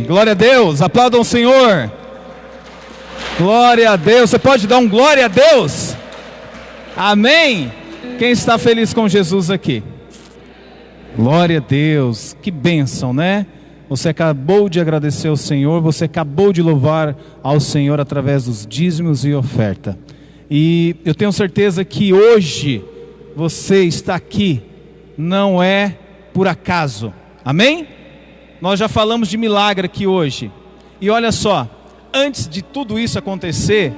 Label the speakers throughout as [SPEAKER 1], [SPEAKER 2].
[SPEAKER 1] Glória a Deus, aplaudam o Senhor. Glória a Deus, você pode dar um glória a Deus? Amém? Quem está feliz com Jesus aqui? Glória a Deus, que bênção, né? Você acabou de agradecer ao Senhor, você acabou de louvar ao Senhor através dos dízimos e oferta. E eu tenho certeza que hoje você está aqui, não é por acaso, amém? Nós já falamos de milagre aqui hoje. E olha só, antes de tudo isso acontecer,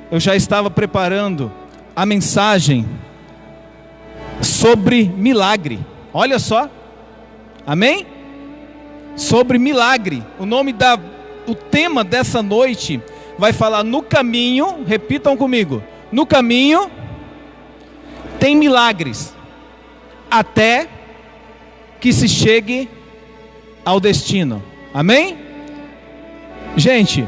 [SPEAKER 1] eu já estava preparando a mensagem sobre milagre. Olha só, amém? Sobre milagre. O tema dessa noite vai falar no caminho, repitam comigo, no caminho tem milagres, até que se chegue ao destino, amém? Gente,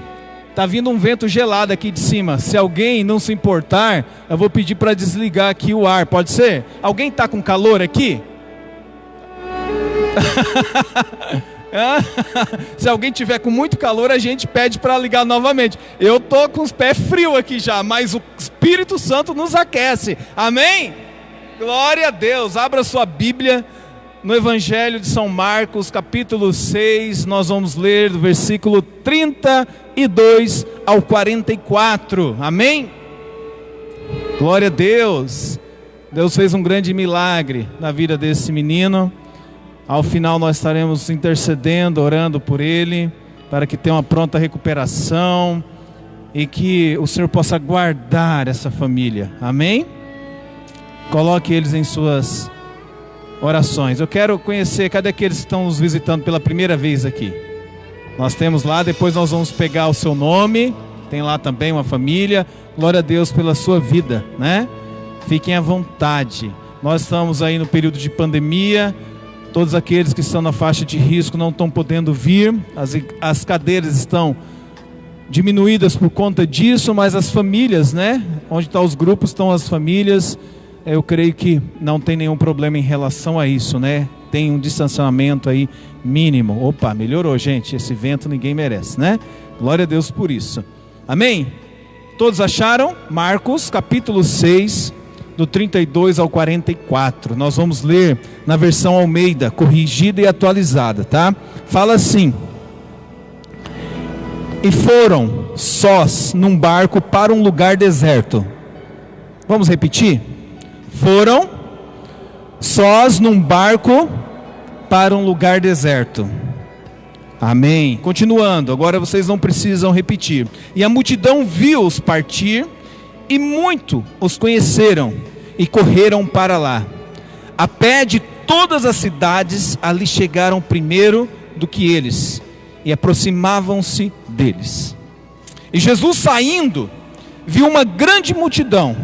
[SPEAKER 1] tá vindo um vento gelado aqui de cima. Se alguém não se importar, eu vou pedir para desligar aqui o ar, pode ser? Alguém tá com calor aqui? Se alguém tiver com muito calor, a gente pede para ligar novamente. Eu tô com os pés frios aqui já, mas o Espírito Santo nos aquece, amém? Glória a Deus. Abra sua Bíblia no Evangelho de São Marcos, capítulo 6, nós vamos ler do versículo 32 ao 44, amém? Glória a Deus. Deus fez um grande milagre na vida desse menino. Ao final nós estaremos intercedendo, orando por ele, para que tenha uma pronta recuperação e que o Senhor possa guardar essa família, amém? Coloque eles em suas orações. Eu quero conhecer, cadê aqueles que estão nos visitando pela primeira vez aqui? Nós temos lá, depois nós vamos pegar o seu nome, tem lá também uma família. Glória a Deus pela sua vida, né? Fiquem à vontade. Nós estamos aí no período de pandemia. Todos aqueles que estão na faixa de risco não estão podendo vir. As cadeiras estão diminuídas por conta disso, mas as famílias, né? Onde estão os grupos, estão as famílias. Eu creio que não tem nenhum problema em relação a isso, né? Tem um distanciamento aí mínimo. Opa, melhorou, gente. Esse vento ninguém merece, né? Glória a Deus por isso. Amém? Todos acharam? Marcos, capítulo 6, do 32 ao 44. Nós vamos ler na versão Almeida, corrigida e atualizada, tá? Fala assim: e foram sós num barco para um lugar deserto. Vamos repetir? Foram sós num barco para um lugar deserto. Amém. Continuando, agora vocês não precisam repetir. E a multidão viu-os partir, e muito os conheceram, e correram para lá. A pé de todas as cidades, ali chegaram primeiro do que eles, e aproximavam-se deles. E Jesus, saindo, viu uma grande multidão,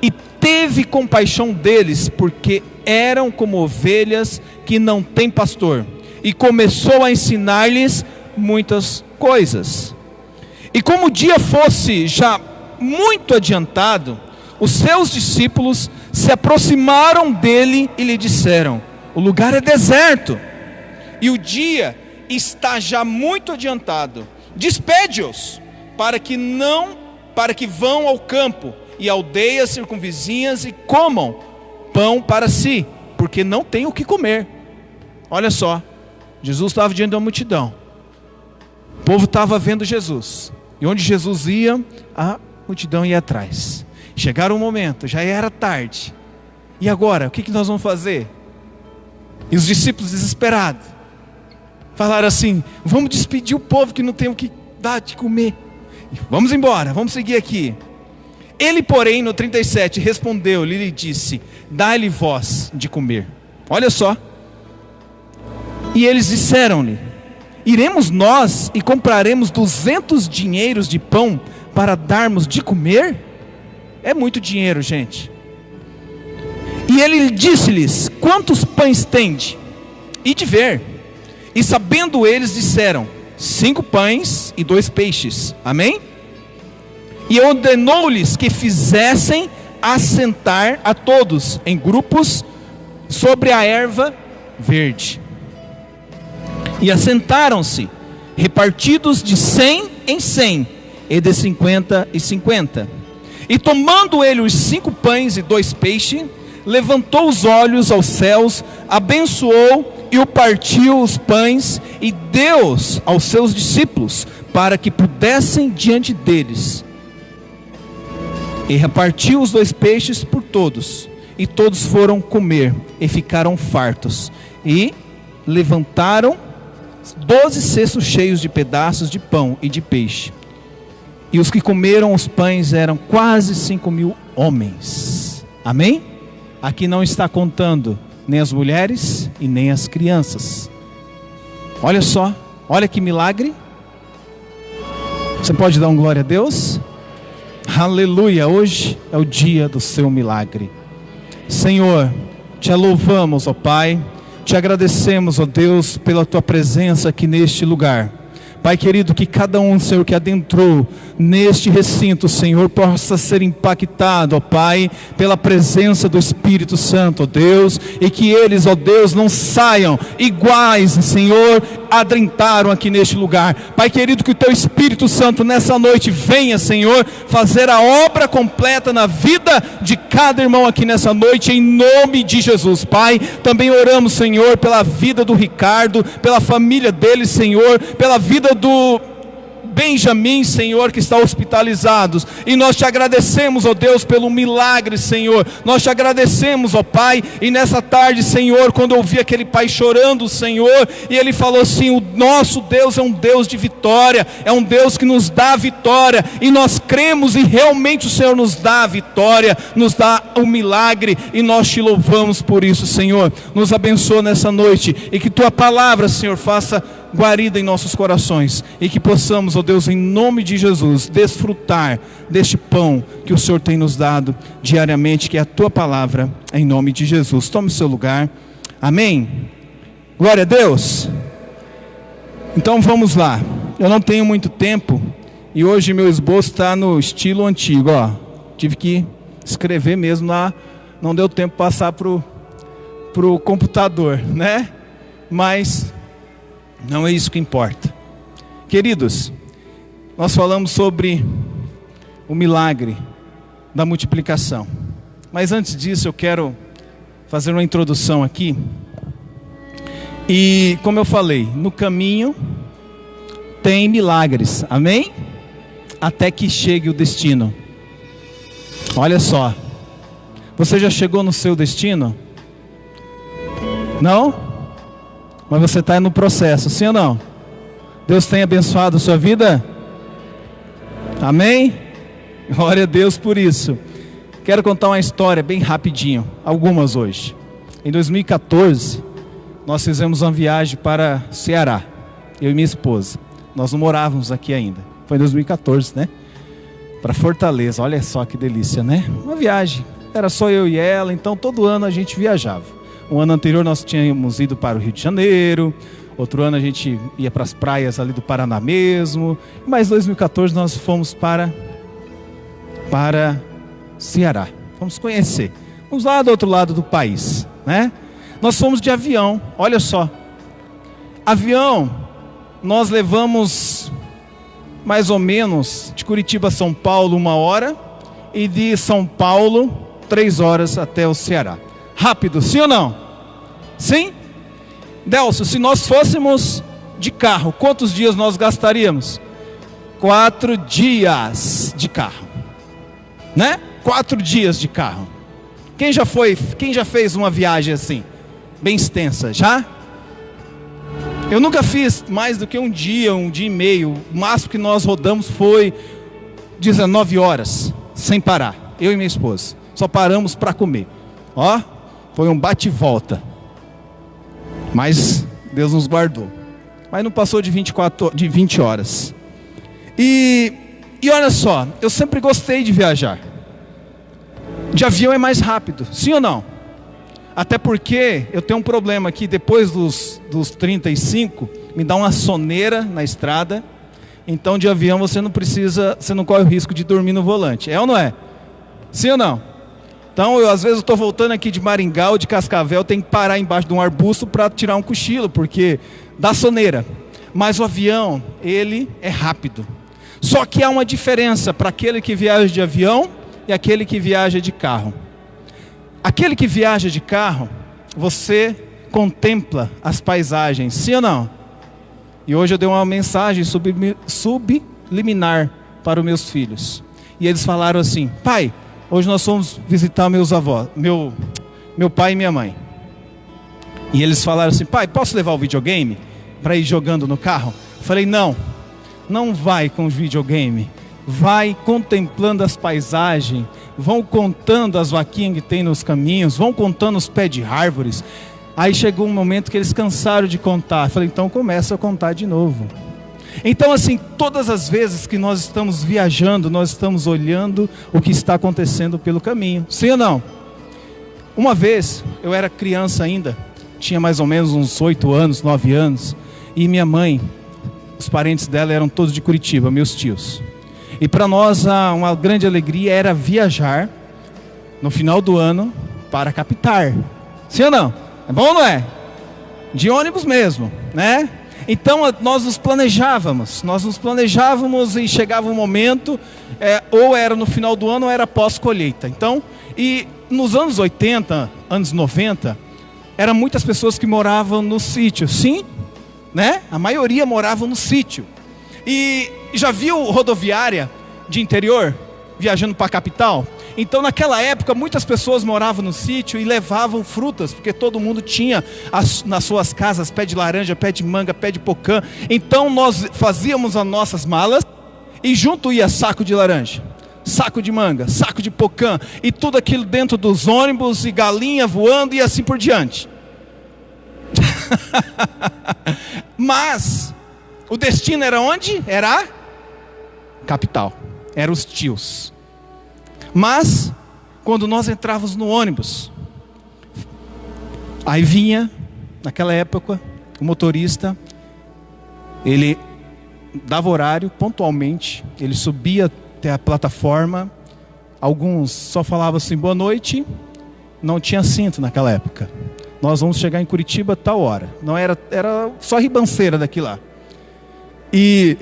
[SPEAKER 1] e teve compaixão deles, porque eram como ovelhas que não têm pastor, e começou a ensinar-lhes muitas coisas. E como o dia fosse já muito adiantado, os seus discípulos se aproximaram dele e lhe disseram: o lugar é deserto, e o dia está já muito adiantado. Despede-os, para que vão ao campo e aldeias circunvizinhas e comam pão para si, porque não tem o que comer. Olha só, Jesus estava diante da multidão, o povo estava vendo Jesus, e onde Jesus ia, a multidão ia atrás. Chegaram um momento, já era tarde, e agora, o que nós vamos fazer? E os discípulos desesperados falaram assim: vamos despedir o povo que não tem o que dar de comer, vamos embora, vamos seguir aqui. Ele, porém, no 37, respondeu-lhe e lhe disse: dai-lhe vós de comer. Olha só. E eles disseram-lhe: iremos nós e compraremos 200 dinheiros de pão para darmos de comer? É muito dinheiro, gente. E ele disse-lhes: quantos pães tende? E de ver. E sabendo eles, disseram: 5 pães e 2 peixes. Amém? E ordenou-lhes que fizessem assentar a todos em grupos sobre a erva verde. E assentaram-se, repartidos de 100 em 100, e de 50 em 50. E tomando ele os 5 pães e 2 peixes, levantou os olhos aos céus, abençoou e o partiu os pães, e deu aos seus discípulos, para que pudessem diante deles. E repartiu os 2 peixes por todos, e todos foram comer, e ficaram fartos. E levantaram 12 cestos cheios de pedaços de pão e de peixe. E os que comeram os pães eram quase 5.000 homens. Amém? Aqui não está contando nem as mulheres e nem as crianças. Olha só, olha que milagre. Você pode dar um glória a Deus? Aleluia, hoje é o dia do seu milagre. Senhor, te louvamos, ó Pai, te agradecemos, ó Deus, pela tua presença aqui neste lugar. Pai querido, que cada um, Senhor, que adentrou neste recinto, Senhor, possa ser impactado, ó Pai, pela presença do Espírito Santo, ó Deus, e que eles, ó Deus, não saiam iguais, Senhor, adentraram aqui neste lugar. Pai querido, que o teu Espírito Santo nessa noite venha, Senhor, fazer a obra completa na vida de cada irmão aqui nessa noite, em nome de Jesus. Pai, também oramos, Senhor, pela vida do Ricardo, pela família dele, Senhor, pela vida do Benjamin, Senhor, que está hospitalizado, e nós te agradecemos, ó Deus, pelo milagre, Senhor. Nós te agradecemos, ó Pai, e nessa tarde, Senhor, quando eu vi aquele pai chorando, Senhor, e ele falou assim: o nosso Deus é um Deus de vitória, é um Deus que nos dá vitória, e nós cremos, e realmente o Senhor nos dá a vitória, nos dá o milagre, e nós te louvamos por isso, Senhor. Nos abençoa nessa noite, e que tua palavra, Senhor, faça guarida em nossos corações, e que possamos, ó Deus, em nome de Jesus, desfrutar deste pão que o Senhor tem nos dado diariamente, que é a tua palavra, em nome de Jesus. Tome o seu lugar. Amém? Glória a Deus. Então vamos lá. Eu não tenho muito tempo, e hoje meu esboço está no estilo antigo, ó. Tive que escrever mesmo lá, não deu tempo de passar pro computador, né? Mas não é isso que importa. Queridos, nós falamos sobre o milagre da multiplicação. Mas antes disso eu quero fazer uma introdução aqui. E como eu falei, no caminho tem milagres, amém? Até que chegue o destino. Olha só, você já chegou no seu destino? Não? Mas você está no processo, sim ou não? Deus tem abençoado a sua vida? Amém? Glória a Deus por isso. Quero contar uma história bem rapidinho, algumas hoje. Em 2014, nós fizemos uma viagem para Ceará, eu e minha esposa. Nós não morávamos aqui ainda, foi em 2014, né? Para Fortaleza, olha só que delícia, né? Uma viagem, era só eu e ela, então todo ano a gente viajava. Um ano anterior nós tínhamos ido para o Rio de Janeiro, outro ano a gente ia para as praias ali do Paraná mesmo, mas em 2014 nós fomos para Ceará, vamos conhecer, vamos lá do outro lado do país, né? Nós fomos de avião, olha só, avião, nós levamos mais ou menos de Curitiba a São Paulo 1 hora, e de São Paulo 3 horas até o Ceará. Rápido, sim ou não? Sim? Delcio, se nós fôssemos de carro, quantos dias nós gastaríamos? 4 dias de carro, né? 4 dias de carro. Quem já fez uma viagem assim, bem extensa, já? Eu nunca fiz mais do que um dia e meio. O máximo que nós rodamos foi 19 horas, sem parar, eu e minha esposa. Só paramos para comer, ó. Foi um bate e volta, mas Deus nos guardou. Mas não passou de 20 horas. E olha só, eu sempre gostei de viajar. De avião é mais rápido, sim ou não? Até porque eu tenho um problema aqui, depois dos 35, me dá uma soneira na estrada. Então de avião você não corre o risco de dormir no volante, é ou não é? Sim ou não? Então, às vezes eu estou voltando aqui de Maringá ou de Cascavel, tenho que parar embaixo de um arbusto para tirar um cochilo, porque dá soneira. mas o avião, ele é rápido. Só que há uma diferença para aquele que viaja de avião e aquele que viaja de carro. Aquele que viaja de carro, você contempla as paisagens, sim ou não? E hoje eu dei uma mensagem subliminar para os meus filhos. E eles falaram assim: pai, hoje nós fomos visitar meus avós, meu pai e minha mãe. E eles falaram assim: pai, posso levar o videogame para ir jogando no carro? Eu falei: não vai com o videogame, vai contemplando as paisagens, vão contando as vaquinhas que tem nos caminhos, vão contando os pés de árvores. Aí chegou um momento que eles cansaram de contar. Eu falei: então começa a contar de novo. Então assim, todas as vezes que nós estamos viajando, nós estamos olhando o que está acontecendo pelo caminho, sim ou não? Uma vez, eu era criança ainda, tinha mais ou menos uns 8 anos, 9 anos, e minha mãe, os parentes dela eram todos de Curitiba, meus tios. E para nós uma grande alegria era viajar no final do ano para a capital. Sim ou não? É bom ou não é? De ônibus mesmo, né? Então nós nos planejávamos e chegava um momento, ou era no final do ano ou era pós-colheita. Então, e nos anos 80, anos 90, eram muitas pessoas que moravam no sítio, sim, né? A maioria morava no sítio. E já viu rodoviária de interior viajando para a capital? Então naquela época muitas pessoas moravam no sítio e levavam frutas, porque todo mundo tinha nas suas casas pé de laranja, pé de manga, pé de pocã. Então nós fazíamos as nossas malas e junto ia saco de laranja, saco de manga, saco de pocã e tudo aquilo dentro dos ônibus e galinha voando e assim por diante. Mas o destino era onde? Era a capital, eram os tios. Mas quando nós entrávamos no ônibus, aí vinha, naquela época, o motorista, ele dava horário pontualmente, ele subia até a plataforma, alguns só falavam assim: boa noite, não tinha cinto naquela época. Nós vamos chegar em Curitiba a tal hora. Não era só ribanceira daqui lá. E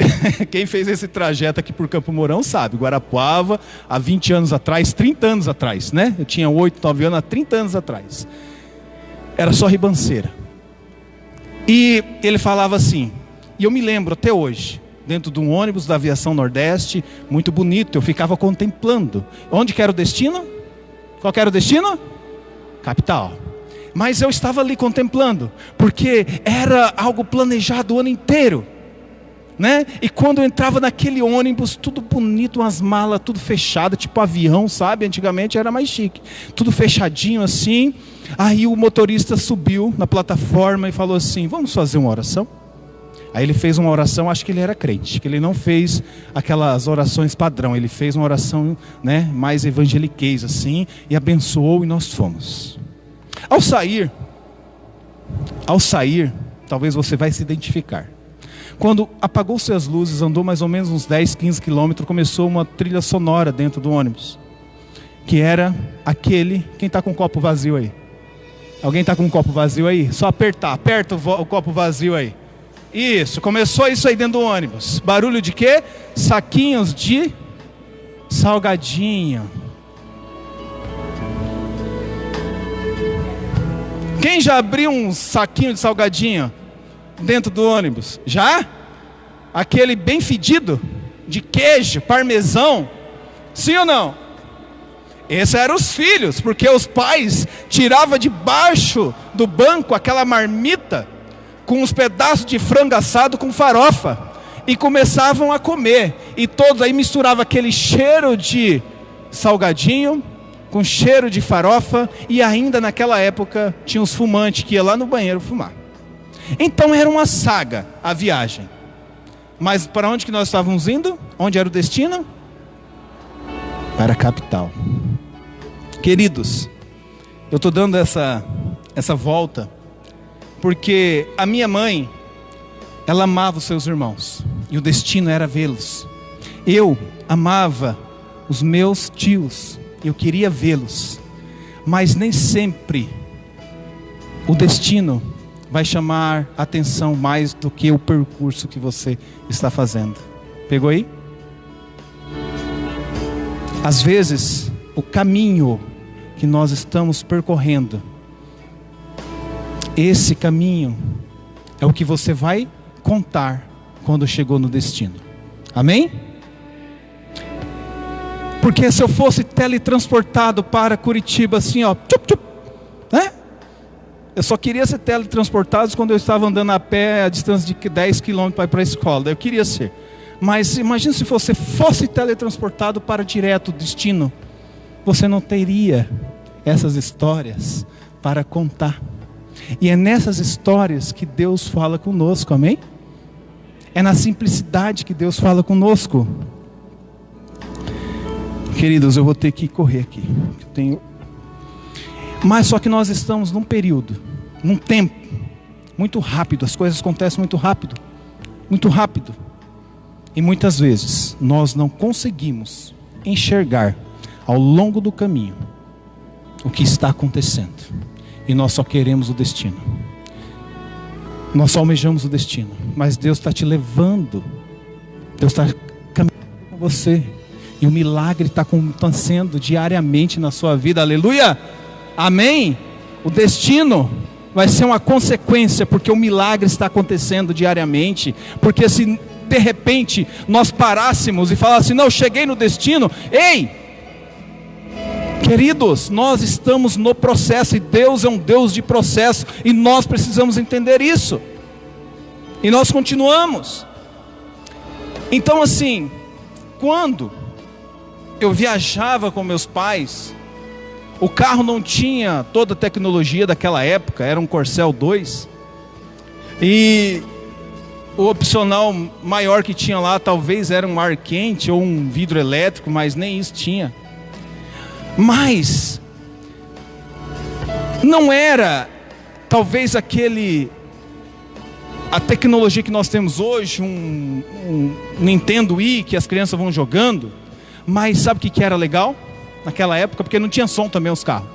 [SPEAKER 1] quem fez esse trajeto aqui por Campo Mourão sabe, Guarapuava, há 20 anos atrás, 30 anos atrás, né? Eu tinha 8, 9 anos, há 30 anos atrás. Era só ribanceira. E ele falava assim, e eu me lembro até hoje, dentro de um ônibus da Aviação Nordeste, muito bonito, eu ficava contemplando. Onde que era o destino? Qual que era o destino? Capital. Mas eu estava ali contemplando, porque era algo planejado o ano inteiro, né? E quando eu entrava naquele ônibus, tudo bonito, umas malas, tudo fechado, tipo avião, sabe? Antigamente era mais chique, tudo fechadinho assim. Aí o motorista subiu na plataforma e falou assim: vamos fazer uma oração? Aí ele fez uma oração, acho que ele era crente, que ele não fez aquelas orações padrão, ele fez uma oração, né, mais evangeliquez assim, e abençoou, e nós fomos. Ao sair, talvez você vai se identificar. Quando apagou-se as luzes, andou mais ou menos uns 10, 15 quilômetros, começou uma trilha sonora dentro do ônibus, que era aquele... Quem está com um copo vazio aí? Alguém está com um copo vazio aí? Só aperta o copo vazio aí. Isso, começou isso aí dentro do ônibus. Barulho de quê? Saquinhos de salgadinho. Quem já abriu um saquinho de salgadinho dentro do ônibus? Já? Aquele bem fedido, de queijo, parmesão? Sim ou não? Esses eram os filhos, porque os pais tiravam debaixo do banco aquela marmita com uns pedaços de frango assado com farofa e começavam a comer. E todos aí misturavam aquele cheiro de salgadinho com cheiro de farofa, e ainda naquela época tinha os fumantes que iam lá no banheiro fumar. Então era uma saga a viagem. Mas para onde que nós estávamos indo? Onde era o destino? Para a capital. Queridos, eu estou dando essa volta porque a minha mãe, ela amava os seus irmãos e o destino era vê-los. Eu amava os meus tios, eu queria vê-los, mas nem sempre o destino vai chamar atenção mais do que o percurso que você está fazendo. Pegou aí? Às vezes, o caminho que nós estamos percorrendo, esse caminho é o que você vai contar quando chegou no destino. Amém? Porque se eu fosse teletransportado para Curitiba assim, ó, tchup, tchup, né? Eu só queria ser teletransportado quando eu estava andando a pé a distância de 10 km para ir para a escola. Eu queria ser. Mas imagine se você fosse teletransportado para direto destino. Você não teria essas histórias para contar. E é nessas histórias que Deus fala conosco, amém? É na simplicidade que Deus fala conosco. Queridos, eu vou ter que correr aqui. Mas só que nós estamos num período, num tempo muito rápido. As coisas acontecem muito rápido. Muito rápido. E muitas vezes nós não conseguimos enxergar ao longo do caminho o que está acontecendo. E nós só queremos o destino. Nós só almejamos o destino. Mas Deus está te levando. Deus está caminhando com você. E o milagre está acontecendo diariamente na sua vida. Aleluia! Amém? O destino vai ser uma consequência, porque o milagre está acontecendo diariamente. Porque se de repente nós parássemos e falássemos, não, cheguei no destino. Ei! Queridos, nós estamos no processo, e Deus é um Deus de processo, e nós precisamos entender isso. E nós continuamos. Então assim, quando eu viajava com meus pais, o carro não tinha toda a tecnologia daquela época, era um Corcel 2. E o opcional maior que tinha lá talvez era um ar quente ou um vidro elétrico, mas nem isso tinha. Mas não era talvez a tecnologia que nós temos hoje, um Nintendo Wii que as crianças vão jogando. Mas sabe o que era legal naquela época? Porque não tinha som também os carros,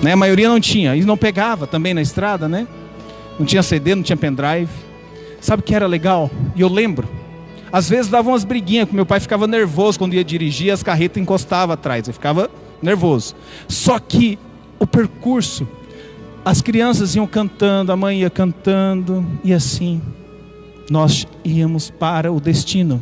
[SPEAKER 1] né? A maioria não tinha, e não pegava também na estrada, né? Não tinha CD, não tinha pendrive. Sabe o que era legal? E eu lembro, às vezes dava umas briguinhas, porque meu pai ficava nervoso quando ia dirigir, as carretas encostavam atrás, ele ficava nervoso. Só que o percurso, as crianças iam cantando, a mãe ia cantando, e assim nós íamos para o destino.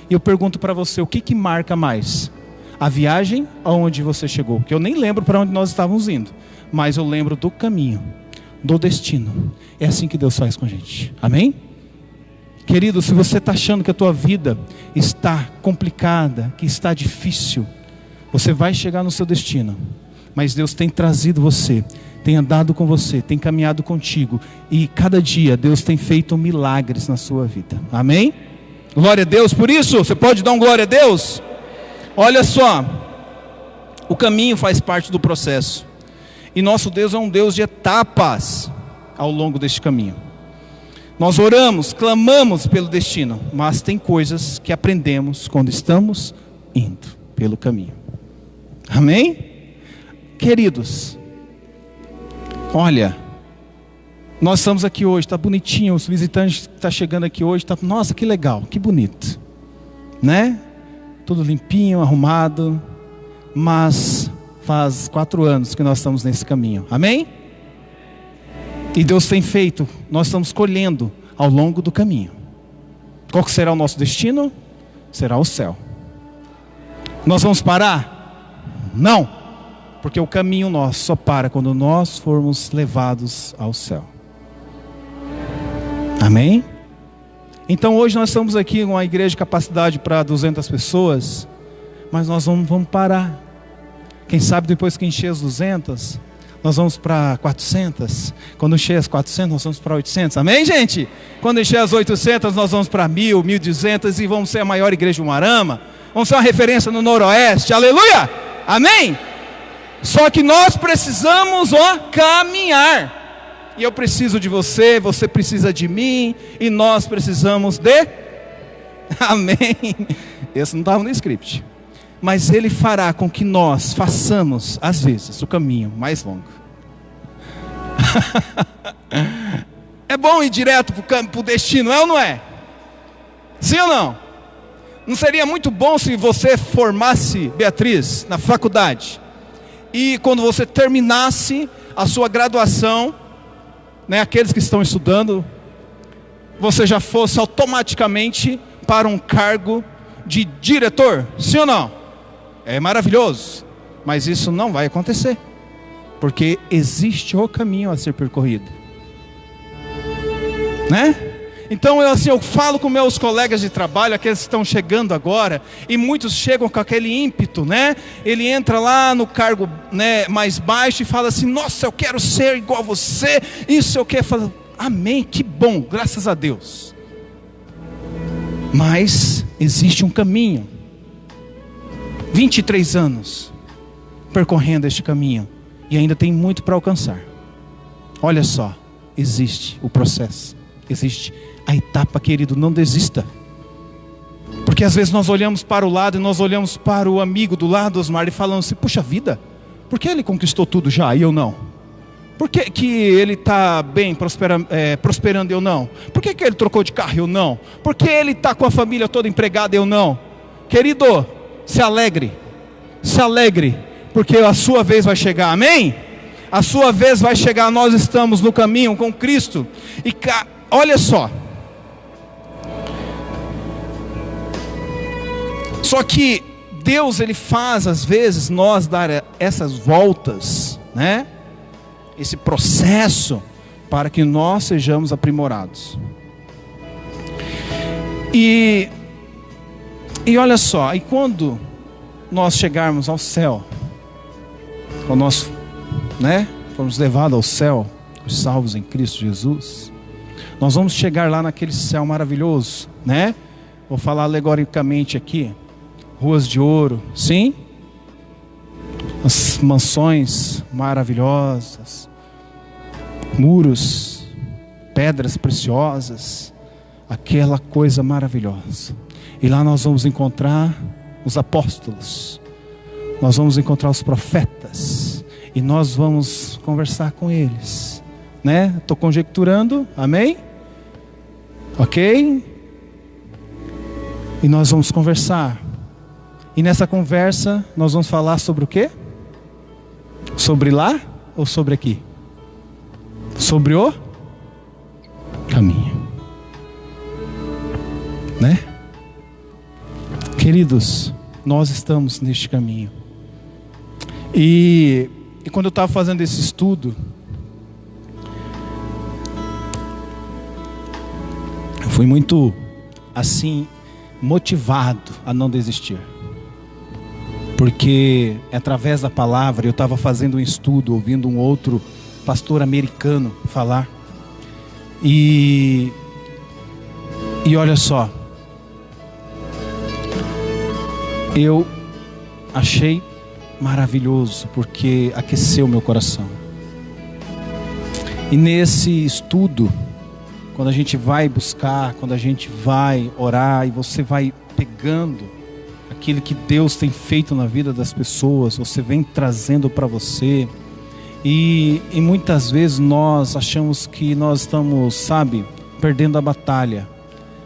[SPEAKER 1] E eu pergunto para você, o que marca mais? A viagem aonde você chegou? Que eu nem lembro para onde nós estávamos indo, mas eu lembro do caminho, do destino. É assim que Deus faz com a gente. Amém? Querido, se você está achando que a tua vida está complicada, que está difícil, você vai chegar no seu destino. Mas Deus tem trazido você, tem andado com você, tem caminhado contigo. E cada dia Deus tem feito milagres na sua vida. Amém? Glória a Deus por isso. Você pode dar um glória a Deus? Olha só, o caminho faz parte do processo. E nosso Deus é um Deus de etapas ao longo deste caminho. Nós oramos, clamamos pelo destino, mas tem coisas que aprendemos quando estamos indo pelo caminho. Amém? Queridos, olha, nós estamos aqui hoje, está bonitinho, os visitantes que estão chegando aqui hoje, nossa, que legal, que bonito, né? Tudo limpinho, arrumado, mas faz 4 anos que nós estamos nesse caminho, amém? E Deus tem feito, nós estamos colhendo ao longo do caminho. Qual que será o nosso destino? Será o céu. Nós vamos parar? Não, porque o caminho nosso só para quando nós formos levados ao céu. Amém? Então hoje nós estamos aqui com uma igreja de capacidade para 200 pessoas, mas nós vamos parar. Quem sabe depois que encher as 200, nós vamos para 400. Quando encher as 400, nós vamos para 800. Amém, gente? Quando encher as 800, nós vamos para 1.000, 1.200 e vamos ser a maior igreja do Umarama. Vamos ser uma referência no Noroeste. Aleluia! Amém? Só que nós precisamos caminhar. E eu preciso de você, você precisa de mim, e nós precisamos de... Amém? Esse não estava no script. Mas Ele fará com que nós façamos, às vezes, o caminho mais longo. É bom ir direto para o destino, é ou não é? Sim ou não? Não seria muito bom se você formasse, Beatriz, na faculdade, e quando você terminasse a sua graduação, né, aqueles que estão estudando, você já fosse automaticamente para um cargo de diretor? Sim ou não? É maravilhoso, mas isso não vai acontecer, porque existe o caminho a ser percorrido, né? Então eu falo com meus colegas de trabalho, aqueles que estão chegando agora, e muitos chegam com aquele ímpeto, né? Ele entra lá no cargo, né, mais baixo e fala assim: nossa, eu quero ser igual a você, isso eu quero. Falo, amém, que bom, graças a Deus. Mas existe um caminho, 23 anos percorrendo este caminho, e ainda tem muito para alcançar. Olha só, existe o processo, existe a etapa, querido, não desista. Porque às vezes nós olhamos para o lado e nós olhamos para o amigo do lado, Osmar, e falamos assim: puxa vida, por que ele conquistou tudo já e eu não? Por que ele está bem, prosperando e eu não? Por que ele trocou de carro e eu não? Por que ele está com a família toda empregada e eu não? Querido, se alegre, porque a sua vez vai chegar, amém? A sua vez vai chegar, nós estamos no caminho com Cristo. E olha só, só que Deus, Ele faz às vezes nós dar essas voltas, né? Esse processo, para que nós sejamos aprimorados. E olha só, e quando nós chegarmos ao céu, quando nós, né, formos levados ao céu, os salvos em Cristo Jesus, nós vamos chegar lá naquele céu maravilhoso, né? Vou falar alegoricamente aqui: ruas de ouro, sim? As mansões maravilhosas, muros, pedras preciosas, aquela coisa maravilhosa. E lá nós vamos encontrar os apóstolos, nós vamos encontrar os profetas, e nós vamos conversar com eles, né? Estou conjecturando, amém? Ok? E nós vamos conversar. E nessa conversa nós vamos falar sobre o quê? Sobre lá ou sobre aqui? Sobre o caminho, né? Queridos, nós estamos neste caminho. E quando eu estava fazendo esse estudo, eu fui muito assim motivado a não desistir, porque através da palavra eu estava fazendo um estudo, ouvindo um outro pastor americano falar, e olha só, eu achei maravilhoso, porque aqueceu meu coração. E nesse estudo, quando a gente vai buscar, quando a gente vai orar, e você vai pegando aquilo que Deus tem feito na vida das pessoas, você vem trazendo para você, e muitas vezes nós achamos que nós estamos, sabe, perdendo a batalha,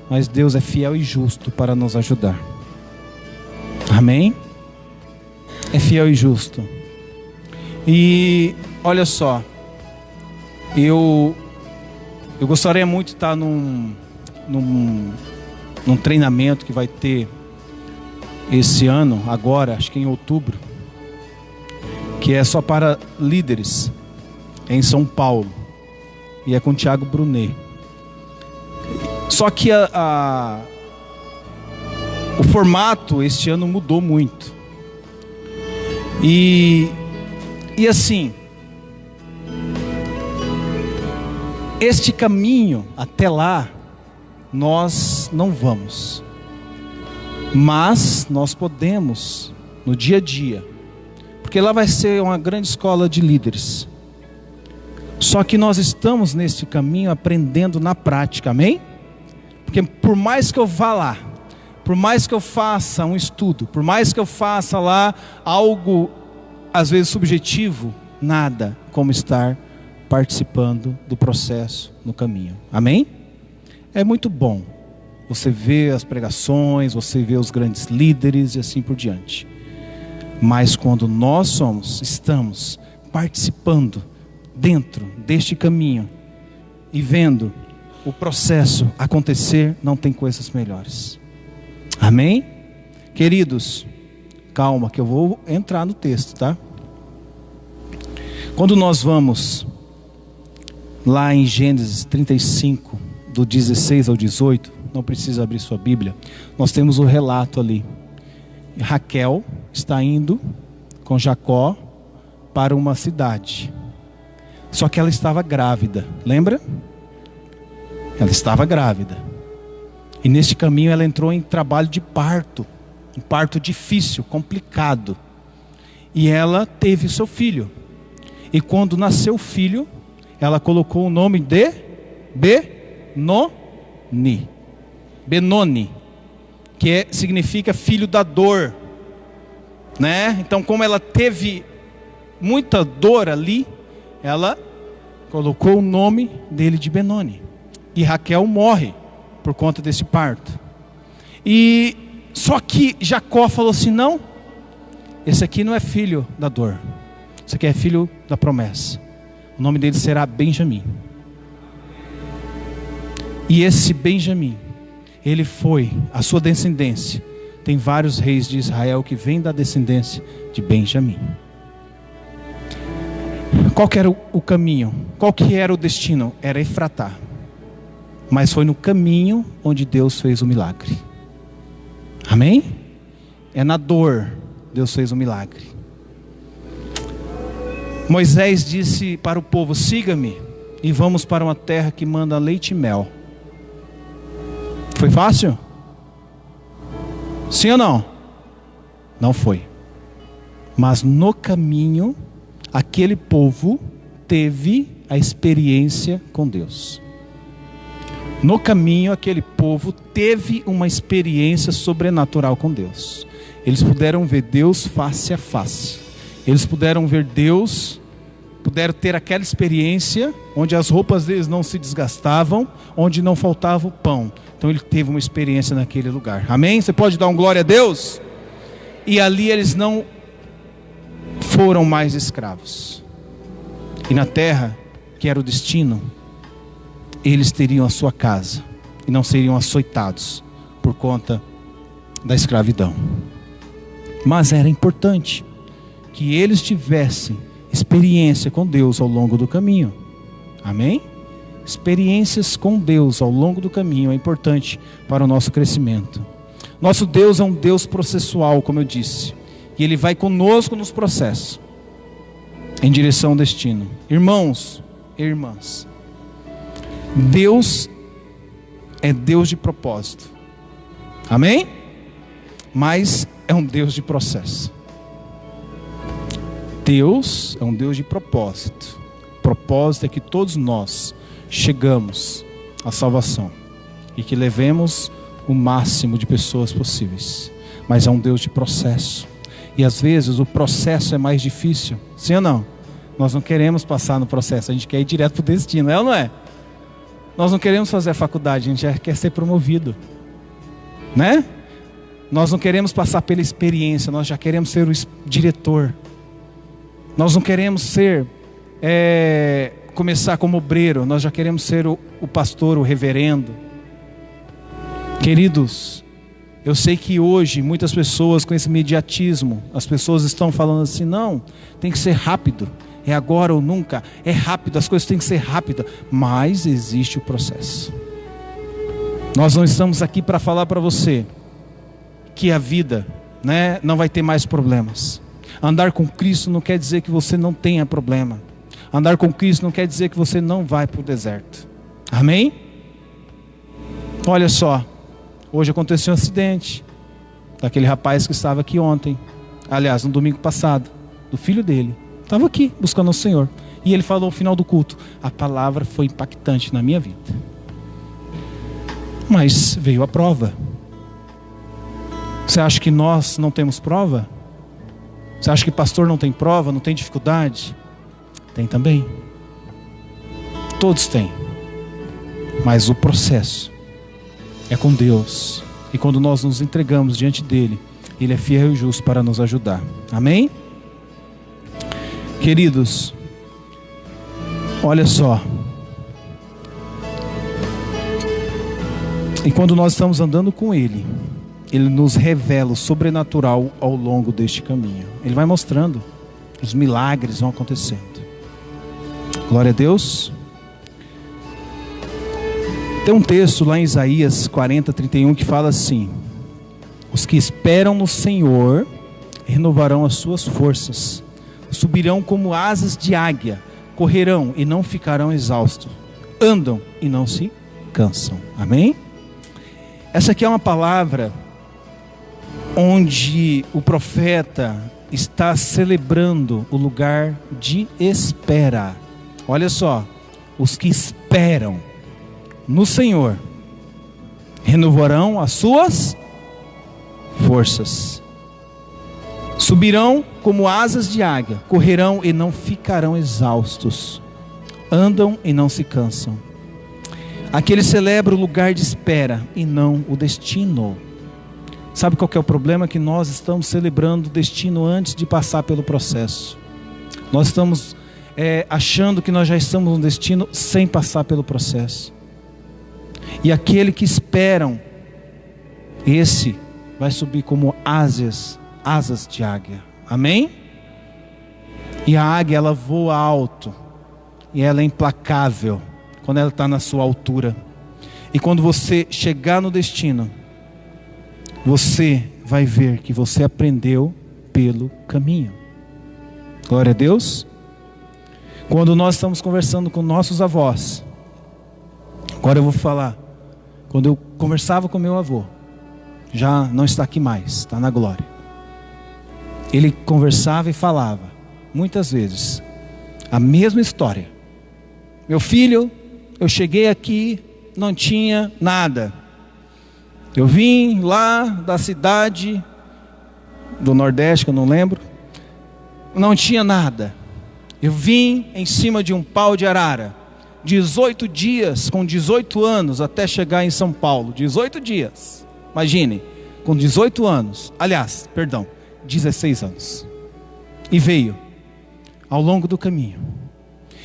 [SPEAKER 1] mas Deus é fiel e justo para nos ajudar, amém? É fiel e justo. E olha só, eu gostaria muito de estar num treinamento que vai ter esse ano, agora, acho que em outubro, que é só para líderes, em São Paulo, e é com o Thiago Brunet. Só que o formato este ano mudou muito. E assim, este caminho até lá, nós não vamos, mas nós podemos, no dia a dia, porque lá vai ser uma grande escola de líderes. Só que nós estamos neste caminho aprendendo na prática, amém? Porque por mais que eu vá lá, por mais que eu faça um estudo, por mais que eu faça lá algo, às vezes subjetivo, nada como estar participando do processo no caminho. Amém? É muito bom você ver as pregações, você ver os grandes líderes e assim por diante. Mas quando nós estamos participando dentro deste caminho e vendo o processo acontecer, não tem coisas melhores. Amém? Queridos, calma que eu vou entrar no texto, tá? Quando nós vamos lá em Gênesis 35, do 16 ao 18, não precisa abrir sua Bíblia, nós temos o relato ali. Raquel está indo com Jacó para uma cidade. Só que ela estava grávida, lembra? Ela estava grávida. E neste caminho ela entrou em trabalho de parto. Um parto difícil, complicado. E ela teve seu filho. E quando nasceu o filho, ela colocou o nome de Benoni. Benoni, que significa filho da dor, né? Então, como ela teve muita dor ali, ela colocou o nome dele de Benoni. E Raquel morre por conta desse parto. E só que Jacó falou assim: não, esse aqui não é filho da dor, esse aqui é filho da promessa. O nome dele será Benjamim. E esse Benjamim, ele foi, a sua descendência, tem vários reis de Israel que vêm da descendência de Benjamim. Qual que era o caminho? Qual que era o destino? Era Efratá. Mas foi no caminho onde Deus fez o milagre. Amém? É na dor Deus fez o milagre. Moisés disse para o povo: siga-me e vamos para uma terra que manda leite e mel. Foi fácil? Sim ou não? Não foi. Mas no caminho, aquele povo teve a experiência com Deus. No caminho, aquele povo teve uma experiência sobrenatural com Deus. Eles puderam ver Deus face a face. Eles puderam ver Deus, puderam ter aquela experiência onde as roupas deles não se desgastavam, onde não faltava o pão. Então ele teve uma experiência naquele lugar. Amém? Você pode dar um glória a Deus? E ali eles não foram mais escravos. E na terra, que era o destino, eles teriam a sua casa e não seriam açoitados por conta da escravidão. Mas era importante que eles tivessem experiência com Deus ao longo do caminho. Amém? Experiências com Deus ao longo do caminho é importante para o nosso crescimento. Nosso Deus é um Deus processual, como eu disse, e Ele vai conosco nos processos, em direção ao destino. Irmãos e irmãs, Deus é Deus de propósito. Amém? Mas é um Deus de processo. Deus é um Deus de propósito. O propósito é que todos nós chegamos à salvação e que levemos o máximo de pessoas possíveis. Mas é um Deus de processo. E às vezes o processo é mais difícil. Sim ou não? Nós não queremos passar no processo, a gente quer ir direto para o destino, é ou não é? Nós não queremos fazer a faculdade, a gente já quer ser promovido, né? Nós não queremos passar pela experiência, nós já queremos ser o diretor. Nós não queremos ser, começar como obreiro, nós já queremos ser o pastor, o reverendo. Queridos, eu sei que hoje muitas pessoas com esse imediatismo, as pessoas estão falando assim: não, tem que ser rápido, é agora ou nunca, é rápido, as coisas têm que ser rápidas. Mas existe o processo. Nós não estamos aqui para falar para você que a vida, né, não vai ter mais problemas. Andar com Cristo não quer dizer que você não tenha problema. Andar com Cristo não quer dizer que você não vai para o deserto. Amém? Olha só, hoje aconteceu um acidente daquele rapaz que estava aqui ontem, aliás, no domingo passado, do filho dele. Estava aqui buscando o Senhor. E ele falou no final do culto: a palavra foi impactante na minha vida. Mas veio a prova. Você acha que nós não temos prova? Você acha que pastor não tem prova, não tem dificuldade? Tem também. Todos têm. Mas o processo é com Deus. E quando nós nos entregamos diante dele, ele é fiel e justo para nos ajudar. Amém? Queridos, olha só. E quando nós estamos andando com ele, ele nos revela o sobrenatural ao longo deste caminho. Ele vai mostrando, os milagres vão acontecendo. Glória a Deus. Tem um texto lá em Isaías 40:31 que fala assim: os que esperam no Senhor renovarão as suas forças, subirão como asas de águia, correrão e não ficarão exaustos, andam e não se cansam. Amém? Essa aqui é uma palavra onde o profeta está celebrando o lugar de espera. Olha só, os que esperam no Senhor renovarão as suas forças, subirão como asas de águia, correrão e não ficarão exaustos, andam e não se cansam. Aqui ele celebra o lugar de espera e não o destino. Sabe qual que é o problema? Que nós estamos celebrando o destino antes de passar pelo processo. Nós estamos achando que nós já estamos no destino sem passar pelo processo. E aquele que esperam, esse vai subir como asas de águia. Amém? E a águia, ela voa alto, e ela é implacável quando ela está na sua altura. E quando você chegar no destino, você vai ver que você aprendeu pelo caminho. Glória a Deus. Quando nós estamos conversando com nossos avós, agora eu vou falar, quando eu conversava com meu avô, já não está aqui mais, está na glória. Ele conversava e falava, muitas vezes, a mesma história. Meu filho, eu cheguei aqui, não tinha nada. Eu vim lá da cidade do Nordeste, que eu não lembro, não tinha nada. Eu vim em cima de um pau de arara, 18 dias, com 18 anos, até chegar em São Paulo. 18 dias, imagine, com 18 anos, 16 anos. E veio ao longo do caminho.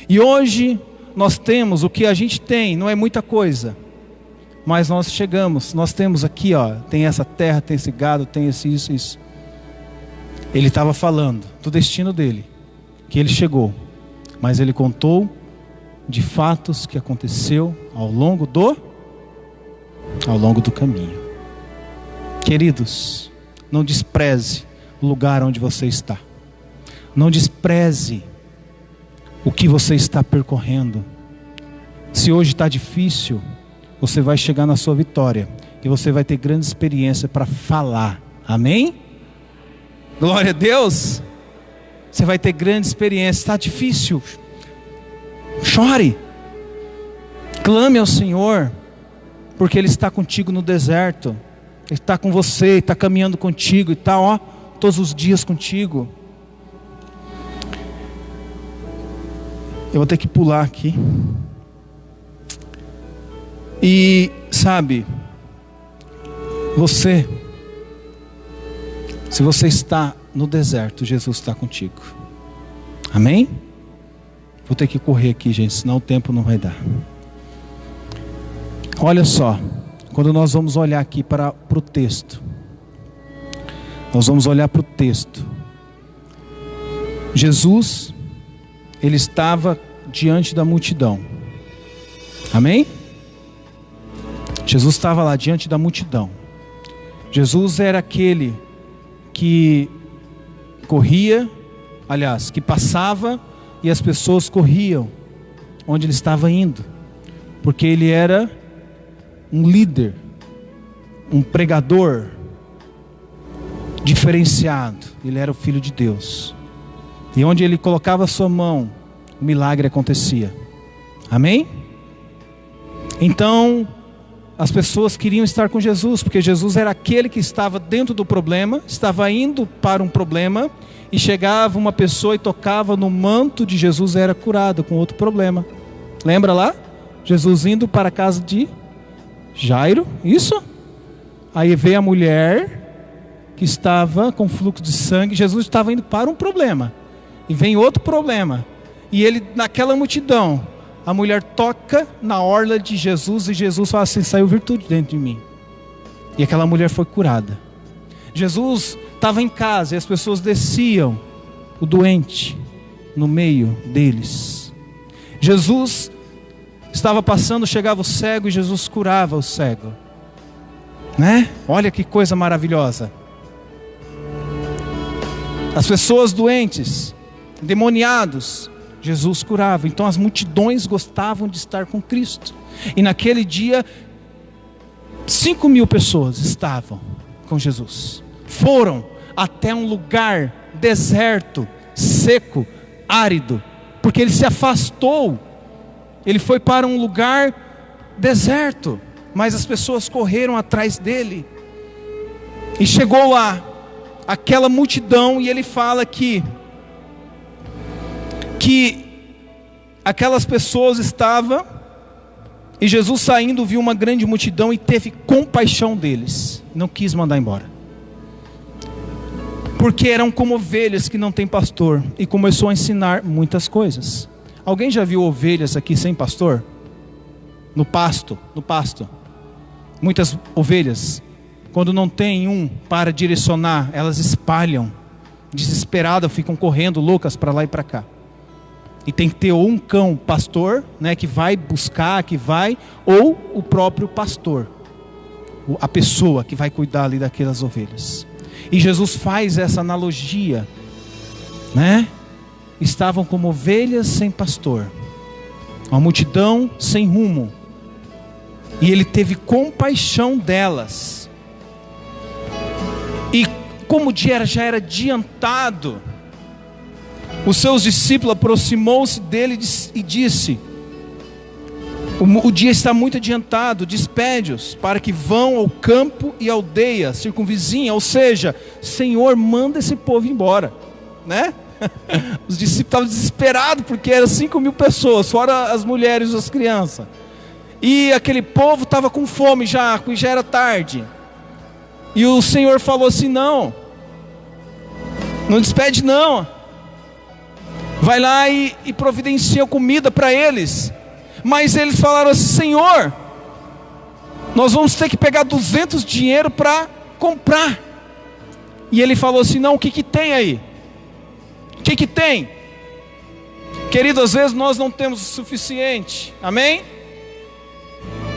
[SPEAKER 1] E hoje nós temos o que a gente tem, não é muita coisa, mas nós chegamos, nós temos aqui, tem essa terra, tem esse gado, tem isso. Ele estava falando do destino dele, que ele chegou, mas ele contou de fatos que aconteceu ao longo do caminho. Queridos, não despreze o lugar onde você está. Não despreze o que você está percorrendo. Se hoje está difícil, você vai chegar na sua vitória e você vai ter grande experiência para falar. Amém? Glória a Deus. Você vai ter grande experiência. Está difícil, chore, clame ao Senhor, porque Ele está contigo no deserto. Ele está com você, está caminhando contigo, e está todos os dias contigo. Eu vou ter que pular aqui. E sabe, se você está no deserto, Jesus está contigo. Amém? Vou ter que correr aqui, gente, senão o tempo não vai dar. Olha só, quando nós vamos olhar aqui para o texto, nós vamos olhar para o texto. Jesus, ele estava diante da multidão. Amém? Jesus estava lá diante da multidão. Jesus era aquele que corria, que passava e as pessoas corriam onde ele estava indo, porque ele era um líder, um pregador diferenciado. Ele era o Filho de Deus, e onde ele colocava a sua mão, o milagre acontecia. Amém? Então as pessoas queriam estar com Jesus, porque Jesus era aquele que estava dentro do problema, estava indo para um problema, e chegava uma pessoa e tocava no manto de Jesus, era curado com outro problema. Lembra lá? Jesus indo para a casa de Jairo, isso? Aí veio a mulher que estava com fluxo de sangue. Jesus estava indo para um problema, e vem outro problema. E ele, naquela multidão, a mulher toca na orla de Jesus, e Jesus fala assim: saiu virtude dentro de mim. E aquela mulher foi curada. Jesus estava em casa e as pessoas desciam o doente no meio deles. Jesus estava passando, chegava o cego e Jesus curava o cego, né? Olha que coisa maravilhosa. As pessoas doentes, endemoniados, Jesus curava. Então as multidões gostavam de estar com Cristo. E naquele dia 5.000 pessoas estavam com Jesus. Foram até um lugar deserto, seco, árido, porque ele se afastou. Ele foi para um lugar deserto, mas as pessoas correram atrás dele. E chegou lá aquela multidão, e ele fala que aquelas pessoas estavam, e Jesus saindo viu uma grande multidão e teve compaixão deles, não quis mandar embora, porque eram como ovelhas que não têm pastor, e começou a ensinar muitas coisas. Alguém já viu ovelhas aqui sem pastor? No pasto. Muitas ovelhas, quando não tem um para direcionar, elas espalham, desesperadas, ficam correndo loucas para lá e para cá. E tem que ter ou um cão pastor, né, que vai buscar, ou o próprio pastor, a pessoa que vai cuidar ali daquelas ovelhas. E Jesus faz essa analogia, né? Estavam como ovelhas sem pastor, uma multidão sem rumo, e ele teve compaixão delas. E como o dia já era adiantado, os seus discípulos aproximou-se dele e disse: o dia está muito adiantado, despede-os para que vão ao campo e aldeia circunvizinha, ou seja, Senhor, manda esse povo embora, né? Os discípulos estavam desesperados, porque eram 5.000 pessoas, fora as mulheres e as crianças, e aquele povo estava com fome já era tarde. E o Senhor falou assim: não despede não, vai lá e providencia comida para eles. Mas eles falaram assim: Senhor, nós vamos ter que pegar 200 dinheiro para comprar. E ele falou assim: não, o que tem aí? O que tem? Querido, às vezes nós não temos o suficiente, amém?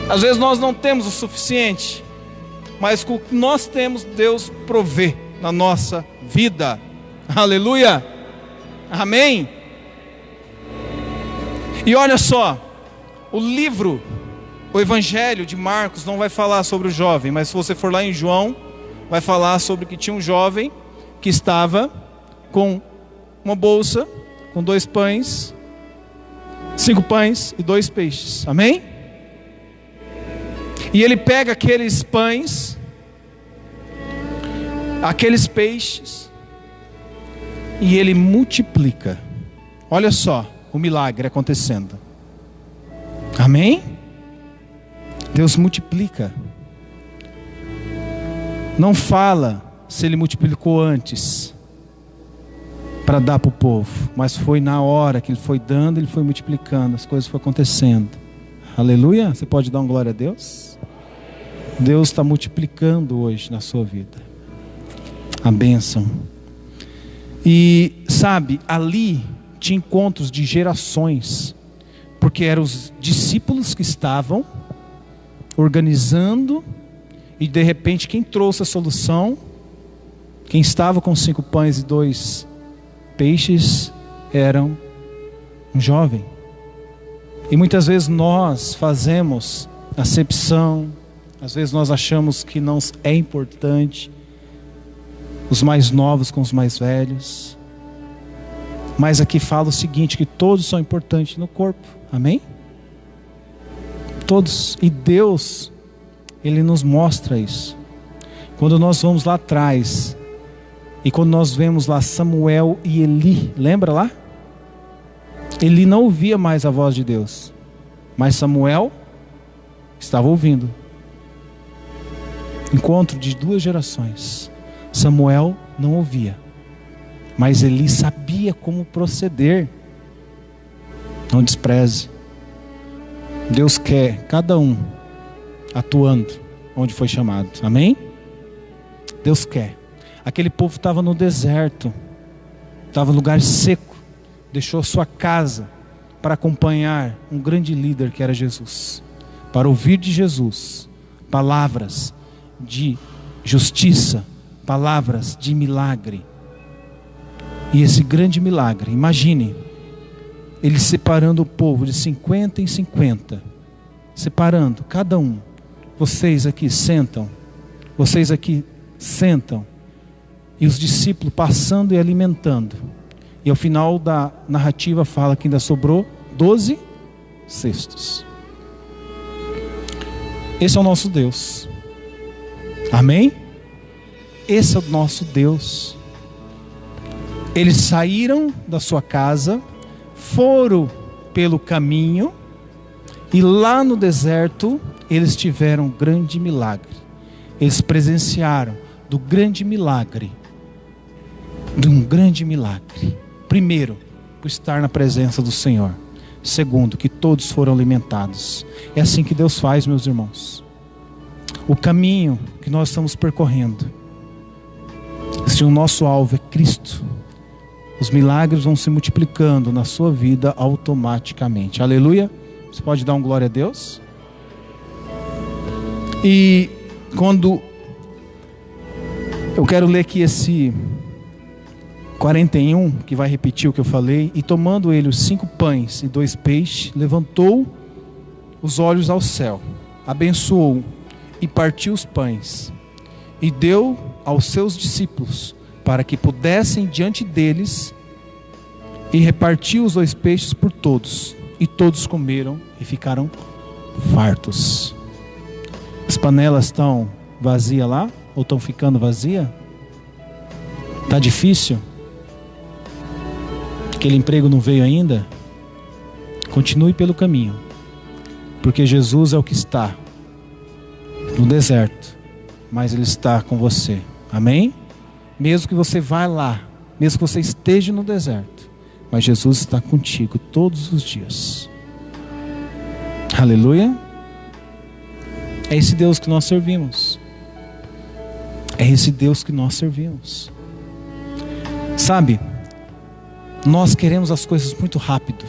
[SPEAKER 1] Às vezes nós não temos o suficiente, mas com o que nós temos, Deus provê na nossa vida. Aleluia, amém? E olha só, o Evangelho de Marcos não vai falar sobre o jovem, mas se você for lá em João, vai falar sobre que tinha um jovem que estava com uma bolsa, com 2 pães, 5 pães e 2 peixes, amém? E ele pega aqueles pães, aqueles peixes, e ele multiplica. Olha só o milagre acontecendo, amém? Deus multiplica. Não fala se ele multiplicou antes para dar para o povo, mas foi na hora que ele foi dando, ele foi multiplicando, as coisas foram acontecendo. Aleluia. Você pode dar uma glória a Deus? Deus está multiplicando hoje na sua vida a bênção. E sabe, ali tinha encontros de gerações, porque eram os discípulos que estavam organizando, e de repente quem trouxe a solução, quem estava com 5 pães e 2 peixes, era um jovem. E muitas vezes nós fazemos acepção, às vezes nós achamos que não é importante, os mais novos com os mais velhos. Mas aqui fala o seguinte, que todos são importantes no corpo, amém? Todos. E Deus, Ele nos mostra isso. Quando nós vamos lá atrás, e quando nós vemos lá Samuel e Eli, lembra lá? Eli não ouvia mais a voz de Deus. Mas Samuel estava ouvindo. Encontro de duas gerações. Samuel não ouvia, mas Eli sabia como proceder. Não despreze. Deus quer cada um atuando onde foi chamado. Amém? Deus quer. Aquele povo estava no deserto, estava em lugar seco, deixou sua casa para acompanhar um grande líder que era Jesus, para ouvir de Jesus palavras de justiça, palavras de milagre. E esse grande milagre, imagine, ele separando o povo de 50 em 50, separando cada um. Vocês aqui sentam, e os discípulos passando e alimentando. E ao final da narrativa fala que ainda sobrou 12 cestos. Esse é o nosso Deus. Amém? Esse é o nosso Deus. Eles saíram da sua casa, foram pelo caminho, e lá no deserto eles tiveram um grande milagre. Eles presenciaram do grande milagre, de um grande milagre. Primeiro, por estar na presença do Senhor. Segundo, que todos foram alimentados. É assim que Deus faz, meus irmãos. O caminho que nós estamos percorrendo, se o nosso alvo é Cristo, os milagres vão se multiplicando na sua vida automaticamente. Aleluia. Você pode dar um glória a Deus? E quando eu quero ler aqui esse 41, que vai repetir o que eu falei. E tomando ele os 5 pães e 2 peixes, levantou os olhos ao céu, abençoou e partiu os pães e deu aos seus discípulos, para que pudessem diante deles, e repartiu os 2 peixes por todos, e todos comeram e ficaram fartos. As panelas estão vazias lá? Ou estão ficando vazias? Está difícil? Aquele emprego não veio ainda? Continue pelo caminho, porque Jesus é o que está no deserto, mas Ele está com você. Amém? Mesmo que você vá lá, mesmo que você esteja no deserto, mas Jesus está contigo todos os dias. Aleluia. É esse Deus que nós servimos. É esse Deus que nós servimos. Sabe, nós queremos as coisas muito rápido,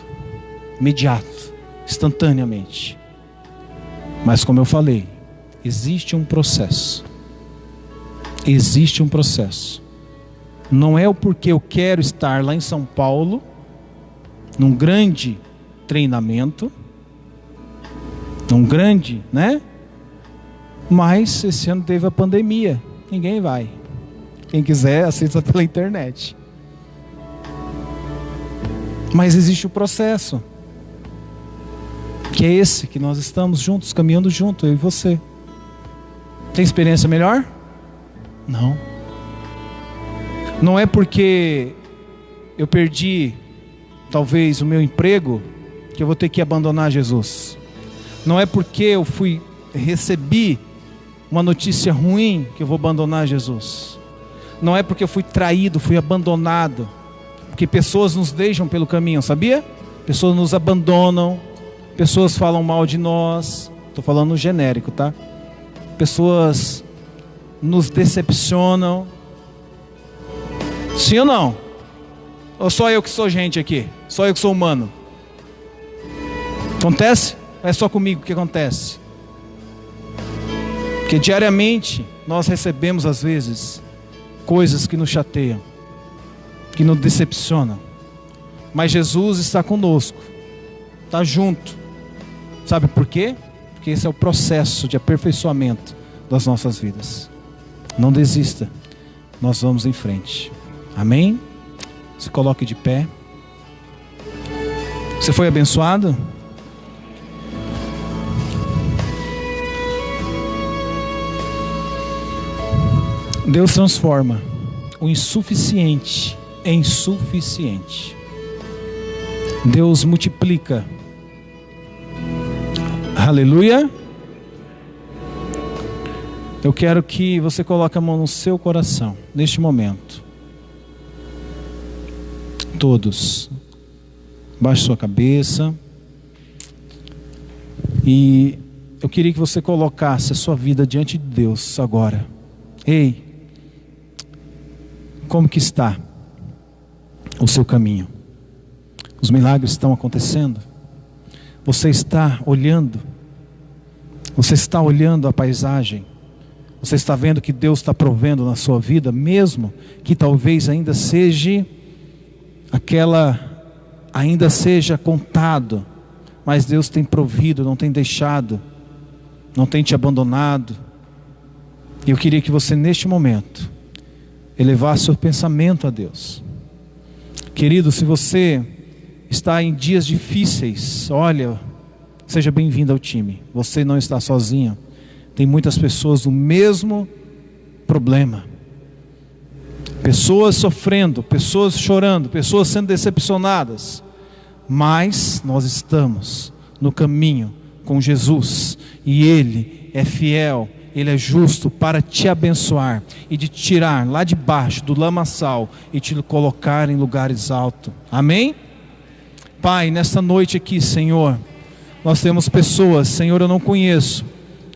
[SPEAKER 1] imediato, instantaneamente. Mas como eu falei, existe um processo. Existe um processo. Não é o porquê eu quero estar lá em São Paulo, num grande treinamento, num grande, né? Mas esse ano teve a pandemia, ninguém vai. Quem quiser, assista pela internet. Mas existe o processo, que é esse, que nós estamos juntos, caminhando junto, eu e você. Tem experiência melhor? Não. Não é porque eu perdi talvez o meu emprego que eu vou ter que abandonar Jesus. Não é porque eu recebi uma notícia ruim que eu vou abandonar Jesus. Não é porque eu fui traído, fui abandonado, porque pessoas nos deixam pelo caminho, sabia? Pessoas nos abandonam, pessoas falam mal de nós. Estou falando no genérico, tá? Pessoas nos decepcionam. Sim ou não? Ou só eu que sou gente aqui? Só eu que sou humano? Acontece? Ou é só comigo que acontece? Porque diariamente nós recebemos às vezes coisas que nos chateiam, que nos decepcionam. Mas Jesus está conosco, está junto. Sabe por quê? Porque esse é o processo de aperfeiçoamento das nossas vidas. Não desista, nós vamos em frente. Amém? Se coloque de pé. Você foi abençoado? Deus transforma o insuficiente em suficiente. Deus multiplica Aleluia. Eu quero que você coloque a mão no seu coração, neste momento. Todos. Baixe sua cabeça. E eu queria que você colocasse a sua vida diante de Deus agora. Ei, como que está o seu caminho? Os milagres estão acontecendo? Você está olhando? Você está olhando a paisagem? Você está vendo que Deus está provendo na sua vida, mesmo que talvez ainda seja contado, mas Deus tem provido, não tem deixado, não tem te abandonado. E eu queria que você neste momento elevasse seu pensamento a Deus. Querido, se você está em dias difíceis, olha, seja bem-vindo ao time. Você não está sozinho. Tem muitas pessoas no mesmo problema. Pessoas sofrendo, pessoas chorando, pessoas sendo decepcionadas. Mas nós estamos no caminho com Jesus. E Ele é fiel, Ele é justo para te abençoar e de tirar lá de baixo do lamaçal e te colocar em lugares altos. Amém? Pai, nesta noite aqui, Senhor, nós temos pessoas, Senhor, eu não conheço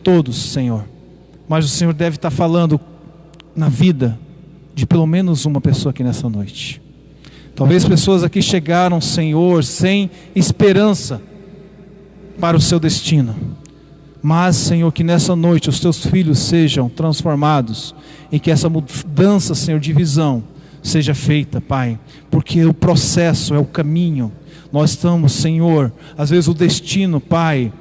[SPEAKER 1] todos, Senhor, mas o Senhor deve estar falando na vida de pelo menos uma pessoa aqui nessa noite. Talvez pessoas aqui chegaram, Senhor, sem esperança para o seu destino. Mas, Senhor, que nessa noite os teus filhos sejam transformados e que essa mudança, Senhor, de visão seja feita, Pai, porque o processo é o caminho. Nós estamos, Senhor, às vezes o destino, Pai,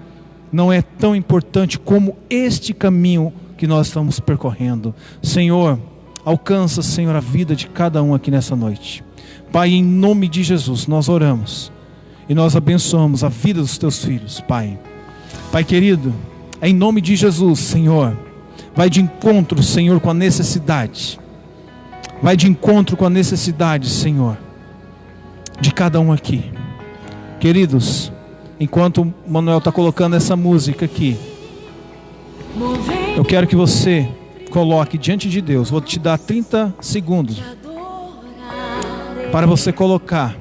[SPEAKER 1] não é tão importante como este caminho que nós estamos percorrendo. Senhor, alcança, Senhor, a vida de cada um aqui nessa noite. Pai, em nome de Jesus, nós oramos e nós abençoamos a vida dos teus filhos, Pai. Pai querido, em nome de Jesus, Senhor, vai de encontro, Senhor, com a necessidade. Vai de encontro com a necessidade, Senhor, de cada um aqui. Queridos, enquanto o Manuel está colocando essa música aqui, eu quero que você coloque diante de Deus. Vou te dar 30 segundos para você colocar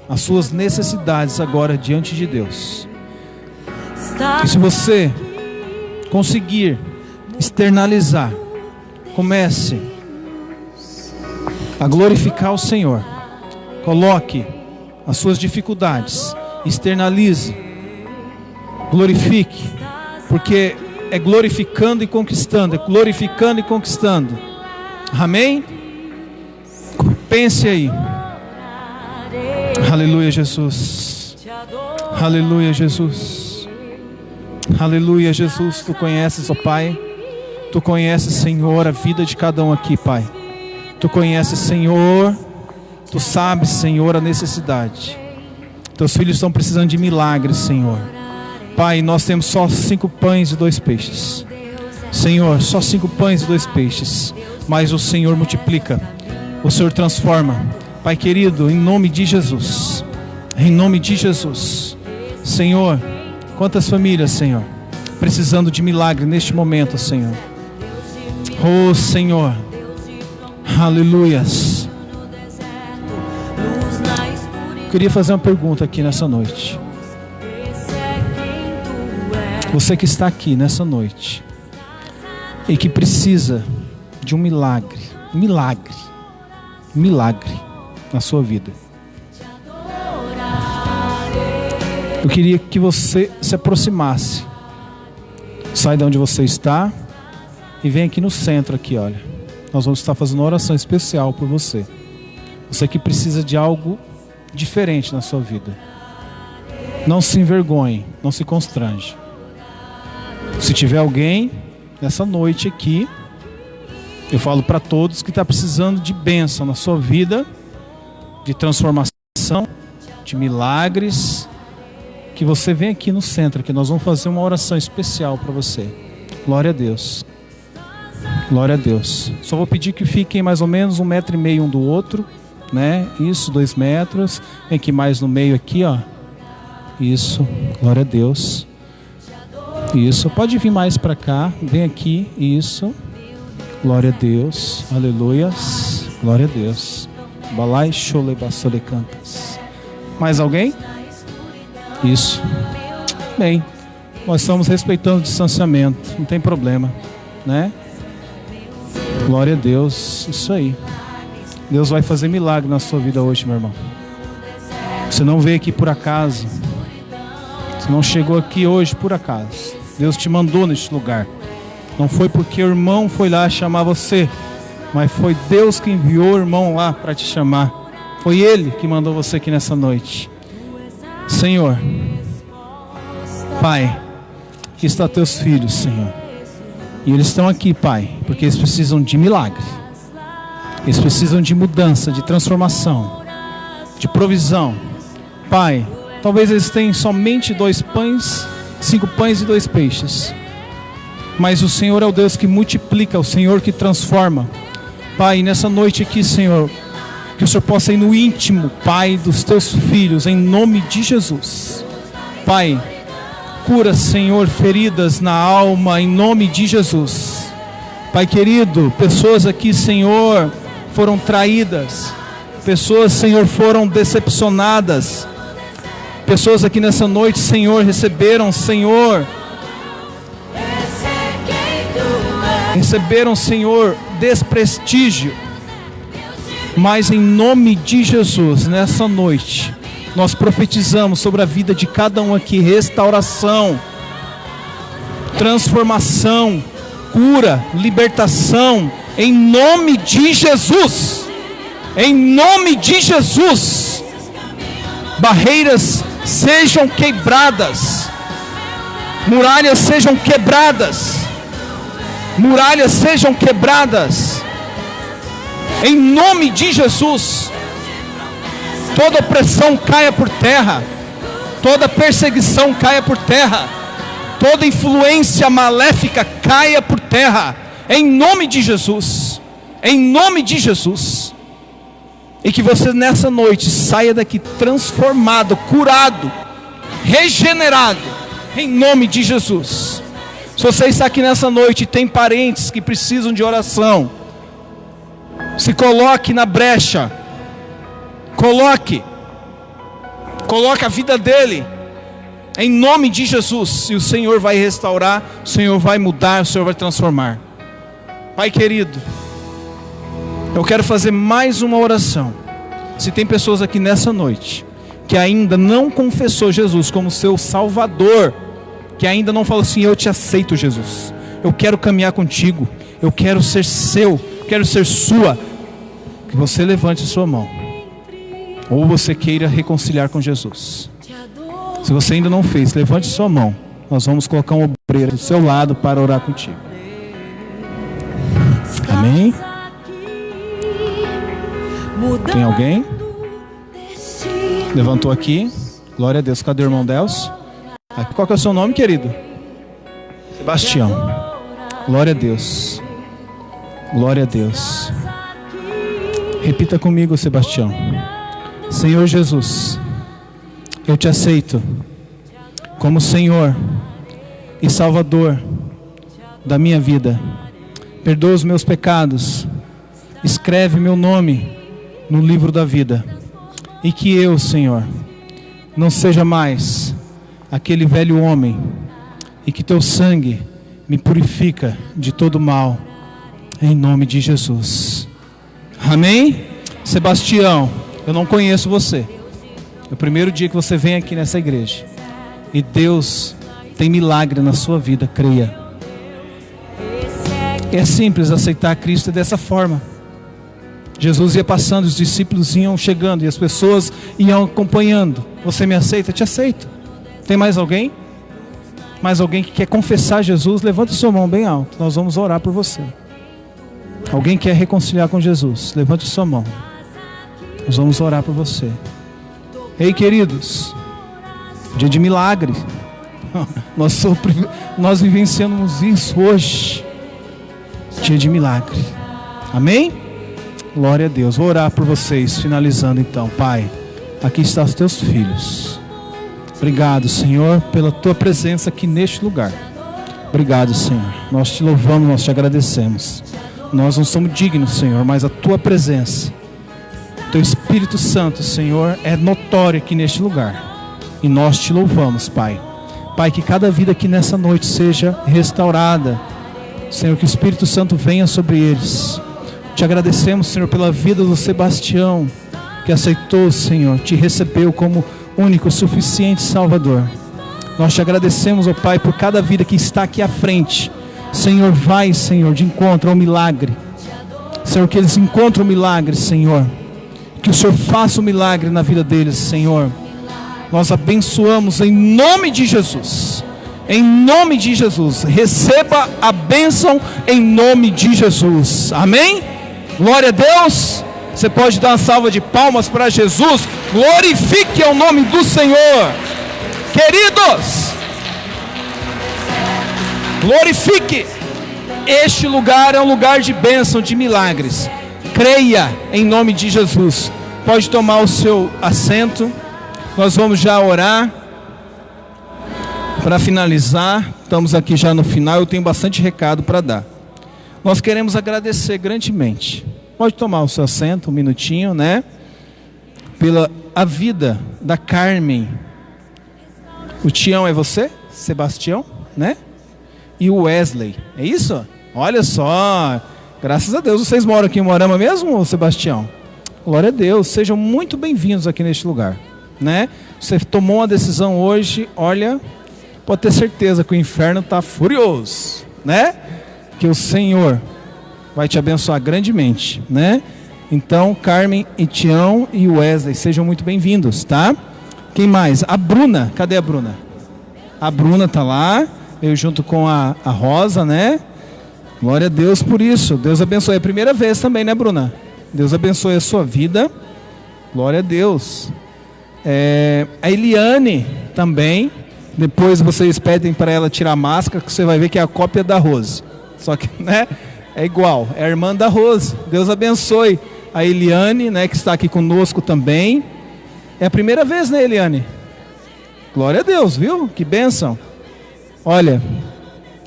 [SPEAKER 1] as suas necessidades agora diante de Deus. E se você conseguir externalizar, comece a glorificar o Senhor. Coloque as suas dificuldades, externalize, glorifique, porque é glorificando e conquistando, é glorificando e conquistando. Amém? Pense aí. Aleluia, Jesus. Aleluia, Jesus. Aleluia, Jesus. Tu conheces, ó Pai. Tu conheces, Senhor, a vida de cada um aqui, Pai. Tu conheces, Senhor. Tu sabes, Senhor, a necessidade. Teus filhos estão precisando de milagres, Senhor. Pai, nós temos só 5 pães e 2 peixes. Senhor, só 5 pães e 2 peixes. Mas o Senhor multiplica. O Senhor transforma. Pai querido, em nome de Jesus. Em nome de Jesus. Senhor, quantas famílias, Senhor, precisando de milagre neste momento, Senhor. Oh, Senhor. Aleluias. Queria fazer uma pergunta aqui nessa noite. Você que está aqui nessa noite e que precisa de um milagre na sua vida. Eu queria que você se aproximasse. Sai de onde você está e vem aqui no centro aqui, olha. Nós vamos estar fazendo uma oração especial por você. Você que precisa de algo diferente na sua vida. Não se envergonhe, não se constrange. Se tiver alguém nessa noite aqui, eu falo para todos que está precisando de bênção na sua vida, de transformação, de milagres, que você vem aqui no centro, que nós vamos fazer uma oração especial para você. Glória a Deus. Glória a Deus. Só vou pedir que fiquem mais ou menos 1,5 metro um do outro, né? Isso, 2 metros. Vem aqui mais no meio aqui, ó. Isso. Glória a Deus. Isso, pode vir mais para cá. Vem aqui, isso. Glória a Deus, aleluias. Glória a Deus. Balai chole basole cantas. Mais alguém? Isso. Bem, nós estamos respeitando o distanciamento, não tem problema, né? Glória a Deus, isso aí. Deus vai fazer milagre na sua vida hoje, meu irmão. Você não veio aqui por acaso. Você não chegou aqui hoje por acaso. Deus te mandou neste lugar. Não foi porque o irmão foi lá chamar você, mas foi Deus que enviou o irmão lá para te chamar. Foi Ele que mandou você aqui nessa noite. Senhor, Pai, aqui estão teus filhos, Senhor. E eles estão aqui, Pai, porque eles precisam de milagre. Eles precisam de mudança, de transformação, de provisão. Pai, talvez eles tenham somente 2 pães, 5 pães e 2 peixes. Mas o Senhor é o Deus que multiplica, o Senhor que transforma. Pai, nessa noite aqui, Senhor, que o Senhor possa ir no íntimo, Pai, dos teus filhos, em nome de Jesus. Pai, cura, Senhor, feridas na alma, em nome de Jesus. Pai querido, pessoas aqui, Senhor, foram traídas. Pessoas, Senhor, foram decepcionadas. Pessoas aqui nessa noite, Senhor, receberam, Senhor, desprestígio. Mas em nome de Jesus, nessa noite, nós profetizamos sobre a vida de cada um aqui, restauração, transformação, cura, libertação, em nome de Jesus. Em nome de Jesus, barreiras sejam quebradas, muralhas sejam quebradas, muralhas sejam quebradas, em nome de Jesus. Toda opressão caia por terra, toda perseguição caia por terra, toda influência maléfica caia por terra, em nome de Jesus, em nome de Jesus. E que você nessa noite saia daqui transformado, curado, regenerado, em nome de Jesus. Se você está aqui nessa noite e tem parentes que precisam de oração, se coloque na brecha, coloque a vida dele, em nome de Jesus, e o Senhor vai restaurar, o Senhor vai mudar, o Senhor vai transformar. Pai querido, eu quero fazer mais uma oração. Se tem pessoas aqui nessa noite que ainda não confessou Jesus como seu Salvador, que ainda não falou assim: eu te aceito, Jesus, eu quero caminhar contigo, eu quero ser seu, quero ser sua, que você levante sua mão, ou você queira reconciliar com Jesus. Se você ainda não fez, levante sua mão. Nós vamos colocar um obreiro do seu lado para orar contigo. Amém? Tem alguém? Levantou aqui. Glória a Deus. Cadê o irmão Deus? Qual que é o seu nome, querido? Sebastião. Glória a Deus. Glória a Deus. Repita comigo, Sebastião. Senhor Jesus, eu te aceito como Senhor e Salvador da minha vida. Perdoa os meus pecados. Escreve meu nome no livro da vida. E que eu, Senhor, não seja mais aquele velho homem. E que teu sangue me purifica de todo mal. Em nome de Jesus. Amém? Sebastião, eu não conheço você. É o primeiro dia que você vem aqui nessa igreja. E Deus tem milagre na sua vida, creia. É simples aceitar Cristo dessa forma. Jesus ia passando, os discípulos iam chegando e as pessoas iam acompanhando. Você me aceita? Eu te aceito. Tem mais alguém? Mais alguém que quer confessar Jesus? Levante sua mão bem alto. Nós vamos orar por você. Alguém quer reconciliar com Jesus? Levante sua mão. Nós vamos orar por você. Ei, queridos, dia de milagre. Nós vivenciamos isso hoje. Dia de milagre. Amém? Glória a Deus. Vou orar por vocês, finalizando então. Pai, aqui estão os teus filhos. Obrigado, Senhor, pela tua presença aqui neste lugar. Obrigado, Senhor. Nós te louvamos, nós te agradecemos. Nós não somos dignos, Senhor, mas a tua presença, teu Espírito Santo, Senhor, é notório aqui neste lugar. E nós te louvamos, Pai. Pai, que cada vida aqui nessa noite seja restaurada. Senhor, que o Espírito Santo venha sobre eles. Te agradecemos, Senhor, pela vida do Sebastião, que aceitou, Senhor, te recebeu como único, suficiente Salvador. Nós te agradecemos, ó Pai, por cada vida que está aqui à frente. Senhor, vai, Senhor, de encontro ao milagre. Senhor, que eles encontrem o milagre, Senhor. Que o Senhor faça o milagre na vida deles, Senhor. Nós abençoamos em nome de Jesus. Em nome de Jesus. Receba a bênção em nome de Jesus. Amém? Glória a Deus. Você pode dar uma salva de palmas para Jesus. Glorifique o nome do Senhor. Queridos, glorifique. Este lugar é um lugar de bênção, de milagres. Creia em nome de Jesus. Pode tomar o seu assento. Nós vamos já orar para finalizar. Estamos aqui já no final. Eu tenho bastante recado para dar. Nós queremos agradecer grandemente. Pode tomar o seu assento um minutinho, né? Pela a vida da Carmen. O Tião é você? Sebastião, né? E o Wesley, é isso? Olha só, graças a Deus. Vocês moram aqui em Moarama mesmo, Sebastião? Glória a Deus, sejam muito bem-vindos aqui neste lugar, né? Você tomou uma decisão hoje, olha, pode ter certeza que o inferno está furioso, né? Que o Senhor vai te abençoar grandemente, né? Então, Carmen e Tião e Wesley, sejam muito bem-vindos, tá? Quem mais? A Bruna, cadê a Bruna? A Bruna tá lá, eu junto com a Rosa, né? Glória a Deus por isso, Deus abençoe. É a primeira vez também, né, Bruna? Deus abençoe a sua vida, glória a Deus. A Eliane também, depois vocês pedem para ela tirar a máscara, que você vai ver que é a cópia da Rose. Só que, né, é igual, é a irmã da Rose. Deus abençoe a Eliane, né, que está aqui conosco também. É a primeira vez, né, Eliane? Glória a Deus, viu? Que bênção. Olha,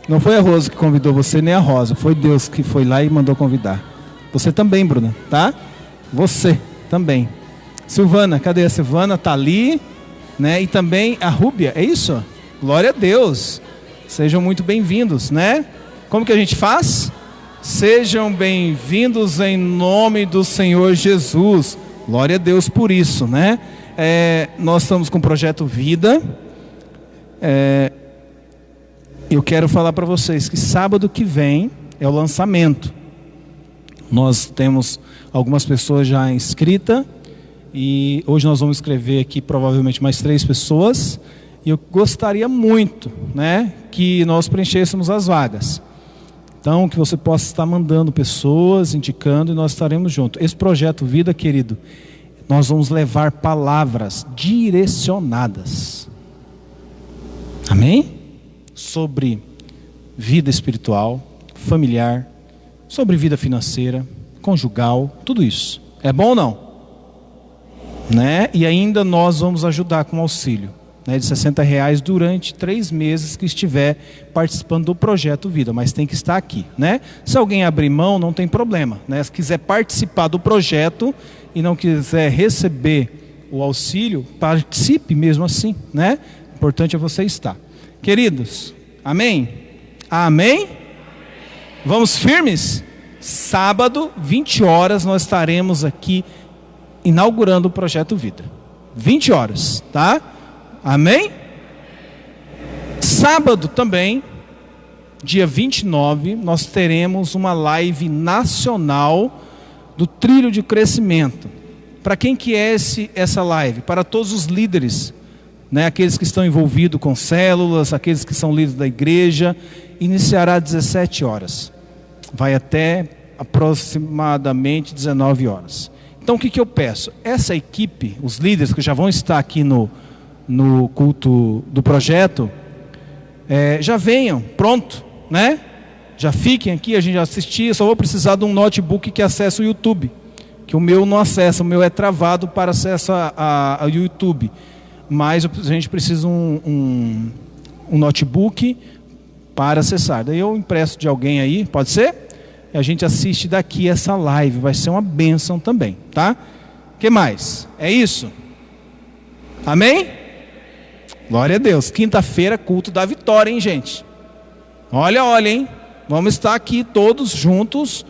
[SPEAKER 1] não foi a Rose que convidou você, nem a Rosa. Foi Deus que foi lá e mandou convidar. Você também, Bruna, tá? Você também. Silvana, cadê a Silvana? Tá ali, né? E também a Rúbia, é isso? Glória a Deus. Sejam muito bem-vindos, né? Como que a gente faz? Sejam bem-vindos em nome do Senhor Jesus. Glória a Deus por isso, né? Nós estamos com o Projeto Vida. Eu quero falar para vocês que sábado que vem é o lançamento. Nós temos algumas pessoas já inscritas e hoje nós vamos escrever aqui provavelmente mais 3 pessoas. E eu gostaria muito, né, que nós preenchêssemos as vagas. Então, que você possa estar mandando pessoas, indicando, e nós estaremos juntos. Esse Projeto Vida, querido, nós vamos levar palavras direcionadas. Amém? Sobre vida espiritual, familiar, sobre vida financeira, conjugal, tudo isso. É bom ou não? Né? E ainda nós vamos ajudar com auxílio, né, de R$60 durante 3 meses que estiver participando do Projeto Vida, mas tem que estar aqui, né? Se alguém abrir mão, não tem problema, né? Se quiser participar do projeto e não quiser receber o auxílio, participe mesmo assim, né? O importante é você estar. Queridos, amém? Amém? Vamos firmes? Sábado, 20 horas, nós estaremos aqui inaugurando o Projeto Vida. 20 horas, tá? Amém? Sábado também, dia 29, nós teremos uma live nacional do Trilho de Crescimento. Para quem que é essa live? Para todos os líderes, né? Aqueles que estão envolvidos com células, aqueles que são líderes da igreja. Iniciará às 17 horas. Vai até aproximadamente 19 horas. Então o que eu peço? Essa equipe, os líderes que já vão estar aqui no culto do projeto, já venham, pronto, né? Já fiquem aqui, a gente já assistir. Só vou precisar de um notebook que acesse o YouTube, que o meu não acessa, o meu é travado para acesso ao YouTube, mas a gente precisa um notebook para acessar. Daí eu empresto de alguém aí, pode ser? E a gente assiste daqui essa live, vai ser uma bênção também, tá? O que mais? É isso? Amém? Glória a Deus. Quinta-feira, culto da vitória, hein, gente? Olha, hein? Vamos estar aqui todos juntos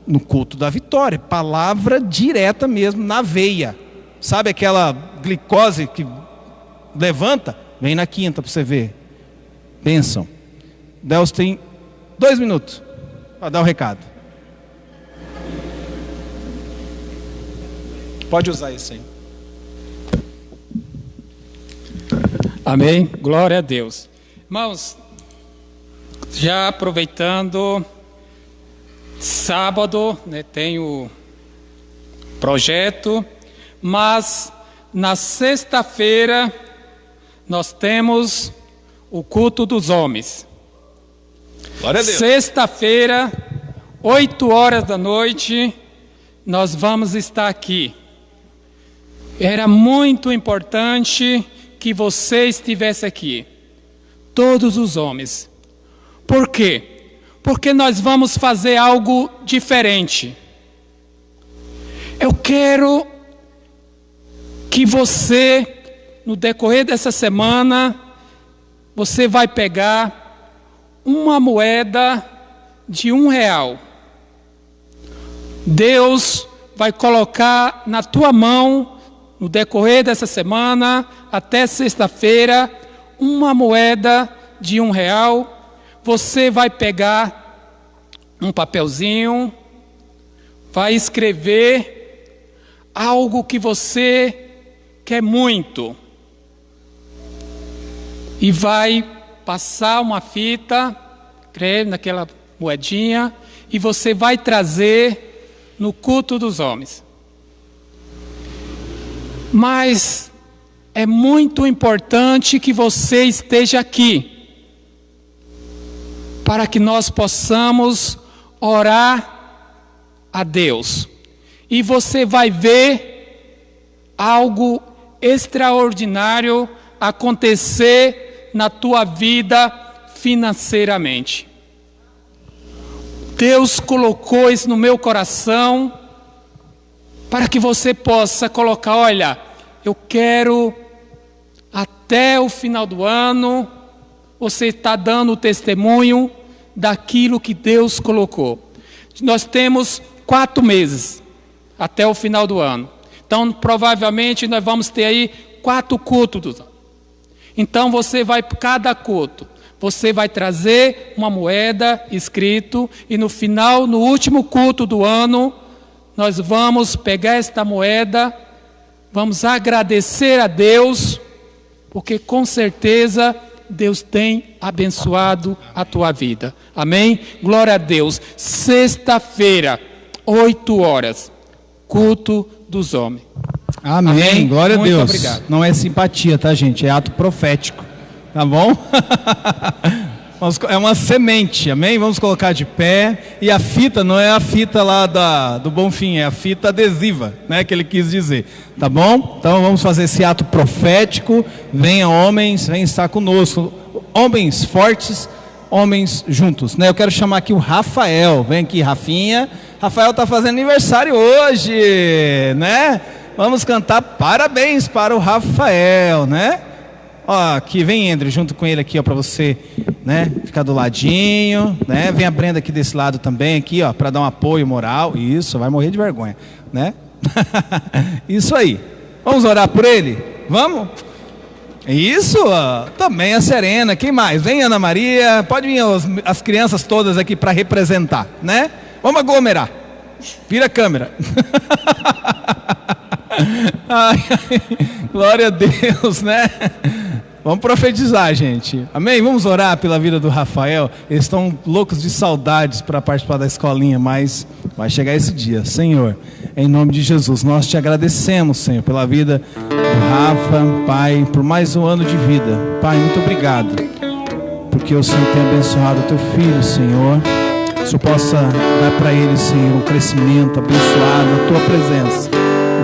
[SPEAKER 1] no culto da vitória. Palavra direta mesmo, na veia. Sabe aquela glicose que levanta? Vem na quinta para você ver. Bênção. Deus tem 2 minutos para dar o recado. Pode usar isso aí.
[SPEAKER 2] Amém? Glória a Deus. Irmãos, já aproveitando, sábado, né, tem o projeto, mas na sexta-feira nós temos o culto dos homens.
[SPEAKER 1] Glória a Deus.
[SPEAKER 2] Sexta-feira, 8h da noite, nós vamos estar aqui. Era muito importante que você estivesse aqui, todos os homens. Por quê? Porque nós vamos fazer algo diferente. Eu quero que você, no decorrer dessa semana, você vai pegar uma moeda de R$1. Deus vai colocar na tua mão, no decorrer dessa semana, até sexta-feira, uma moeda de R$1. Você vai pegar um papelzinho, vai escrever algo que você quer muito e vai passar uma fita, escreve naquela moedinha, e você vai trazer no culto dos homens. Mas é muito importante que você esteja aqui, para que nós possamos orar a Deus. E você vai ver algo extraordinário acontecer na tua vida financeiramente. Deus colocou isso no meu coração para que você possa colocar, olha, eu quero até o final do ano, você está dando o testemunho daquilo que Deus colocou. Nós temos 4 meses até o final do ano. Então, provavelmente, nós vamos ter aí 4 cultos. Então, você vai, cada culto, você vai trazer uma moeda escrito, e no final, no último culto do ano, nós vamos pegar esta moeda, vamos agradecer a Deus, porque com certeza Deus tem abençoado a tua vida. Amém? Glória a Deus. Sexta-feira, 8h, culto dos homens.
[SPEAKER 1] Amém.
[SPEAKER 2] Amém?
[SPEAKER 1] Glória a
[SPEAKER 2] Muito
[SPEAKER 1] Deus.
[SPEAKER 2] obrigado.
[SPEAKER 1] Não é simpatia, tá, gente? É ato profético. Tá bom? É uma semente, amém? Vamos colocar de pé. E a fita não é a fita lá do Bonfim, é a fita adesiva, né? Que ele quis dizer. Tá bom? Então vamos fazer esse ato profético. Venham homens, venham estar conosco. Homens fortes, homens juntos, né? Eu quero chamar aqui o Rafael. Vem aqui, Rafinha. Rafael está fazendo aniversário hoje, né? Vamos cantar parabéns para o Rafael, né? Ó, aqui vem Andrew junto com ele aqui, ó, para você, né, ficar do ladinho, né? Vem a Brenda aqui desse lado também, aqui, ó, para dar um apoio moral. Isso, vai morrer de vergonha, né? Isso aí. Vamos orar por ele? Vamos? Isso, ó, também a Serena. Quem mais? Vem Ana Maria. Pode vir as crianças todas aqui para representar, né? Vamos aglomerar. Vira a câmera. Ai, glória a Deus, né? Vamos profetizar, gente. Amém? Vamos orar pela vida do Rafael. Eles estão loucos de saudades para participar da escolinha, mas vai chegar esse dia. Senhor, em nome de Jesus, nós te agradecemos, Senhor, pela vida do Rafa, Pai, por mais um ano de vida. Pai, muito obrigado, porque o Senhor tem abençoado o teu filho, Senhor. Que o Senhor possa dar para ele, Senhor, um crescimento abençoado na tua presença.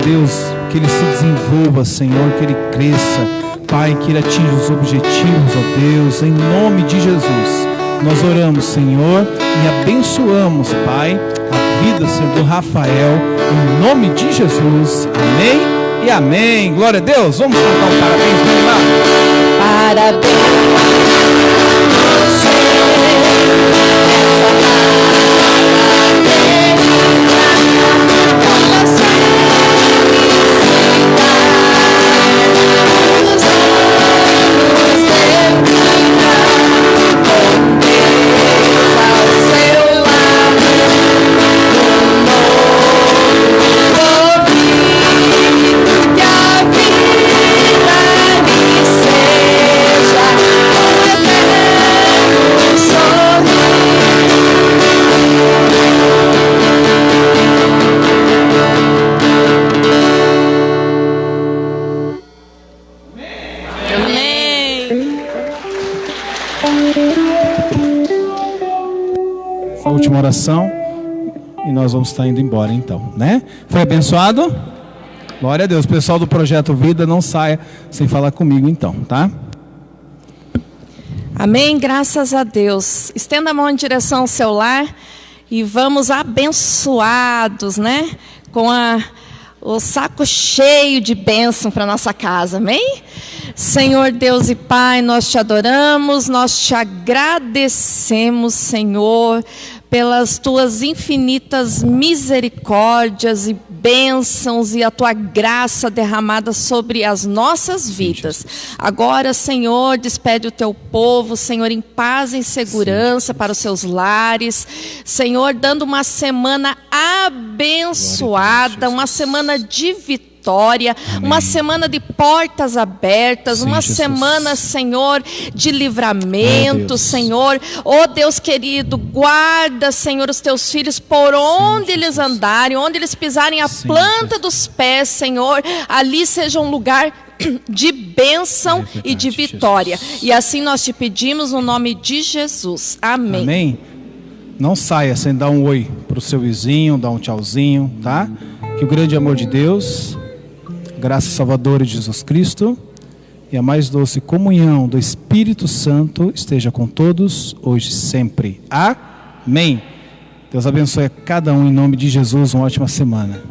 [SPEAKER 1] Deus, que ele se desenvolva, Senhor, que ele cresça. Pai, que ele atinja os objetivos, ó Deus, em nome de Jesus. Nós oramos, Senhor, e abençoamos, Pai, a vida, Senhor, do Rafael, em nome de Jesus. Amém e amém. Glória a Deus. Vamos cantar um parabéns, vamos lá.
[SPEAKER 3] Parabéns.
[SPEAKER 1] A última oração e nós vamos estar indo embora então, né? Foi abençoado? Glória a Deus. Pessoal do Projeto Vida, não saia sem falar comigo então, tá?
[SPEAKER 3] Amém, graças a Deus. Estenda a mão em direção ao seu lar e vamos abençoados, né? Com o saco cheio de bênção para nossa casa, amém? Senhor Deus e Pai, nós te adoramos, nós te agradecemos, Senhor, pelas tuas infinitas misericórdias e bênçãos e a tua graça derramada sobre as nossas vidas. Agora, Senhor, despede o teu povo, Senhor, em paz e em segurança para os seus lares. Senhor, dando uma semana abençoada, uma semana de vitória. Uma semana de portas abertas, uma semana, Senhor, de livramento, Senhor. Oh Deus querido, guarda, Senhor, os teus filhos por onde eles andarem, onde eles pisarem a planta dos pés, Senhor, ali seja um lugar de bênção e de vitória. E assim nós te pedimos no nome de Jesus. Amém.
[SPEAKER 1] Amém. Não saia sem dar um oi para o seu vizinho, dar um tchauzinho, tá? Que o grande amor de Deus, graça salvadora de Jesus Cristo e a mais doce comunhão do Espírito Santo esteja com todos, hoje e sempre. Amém. Deus abençoe a cada um em nome de Jesus. Uma ótima semana.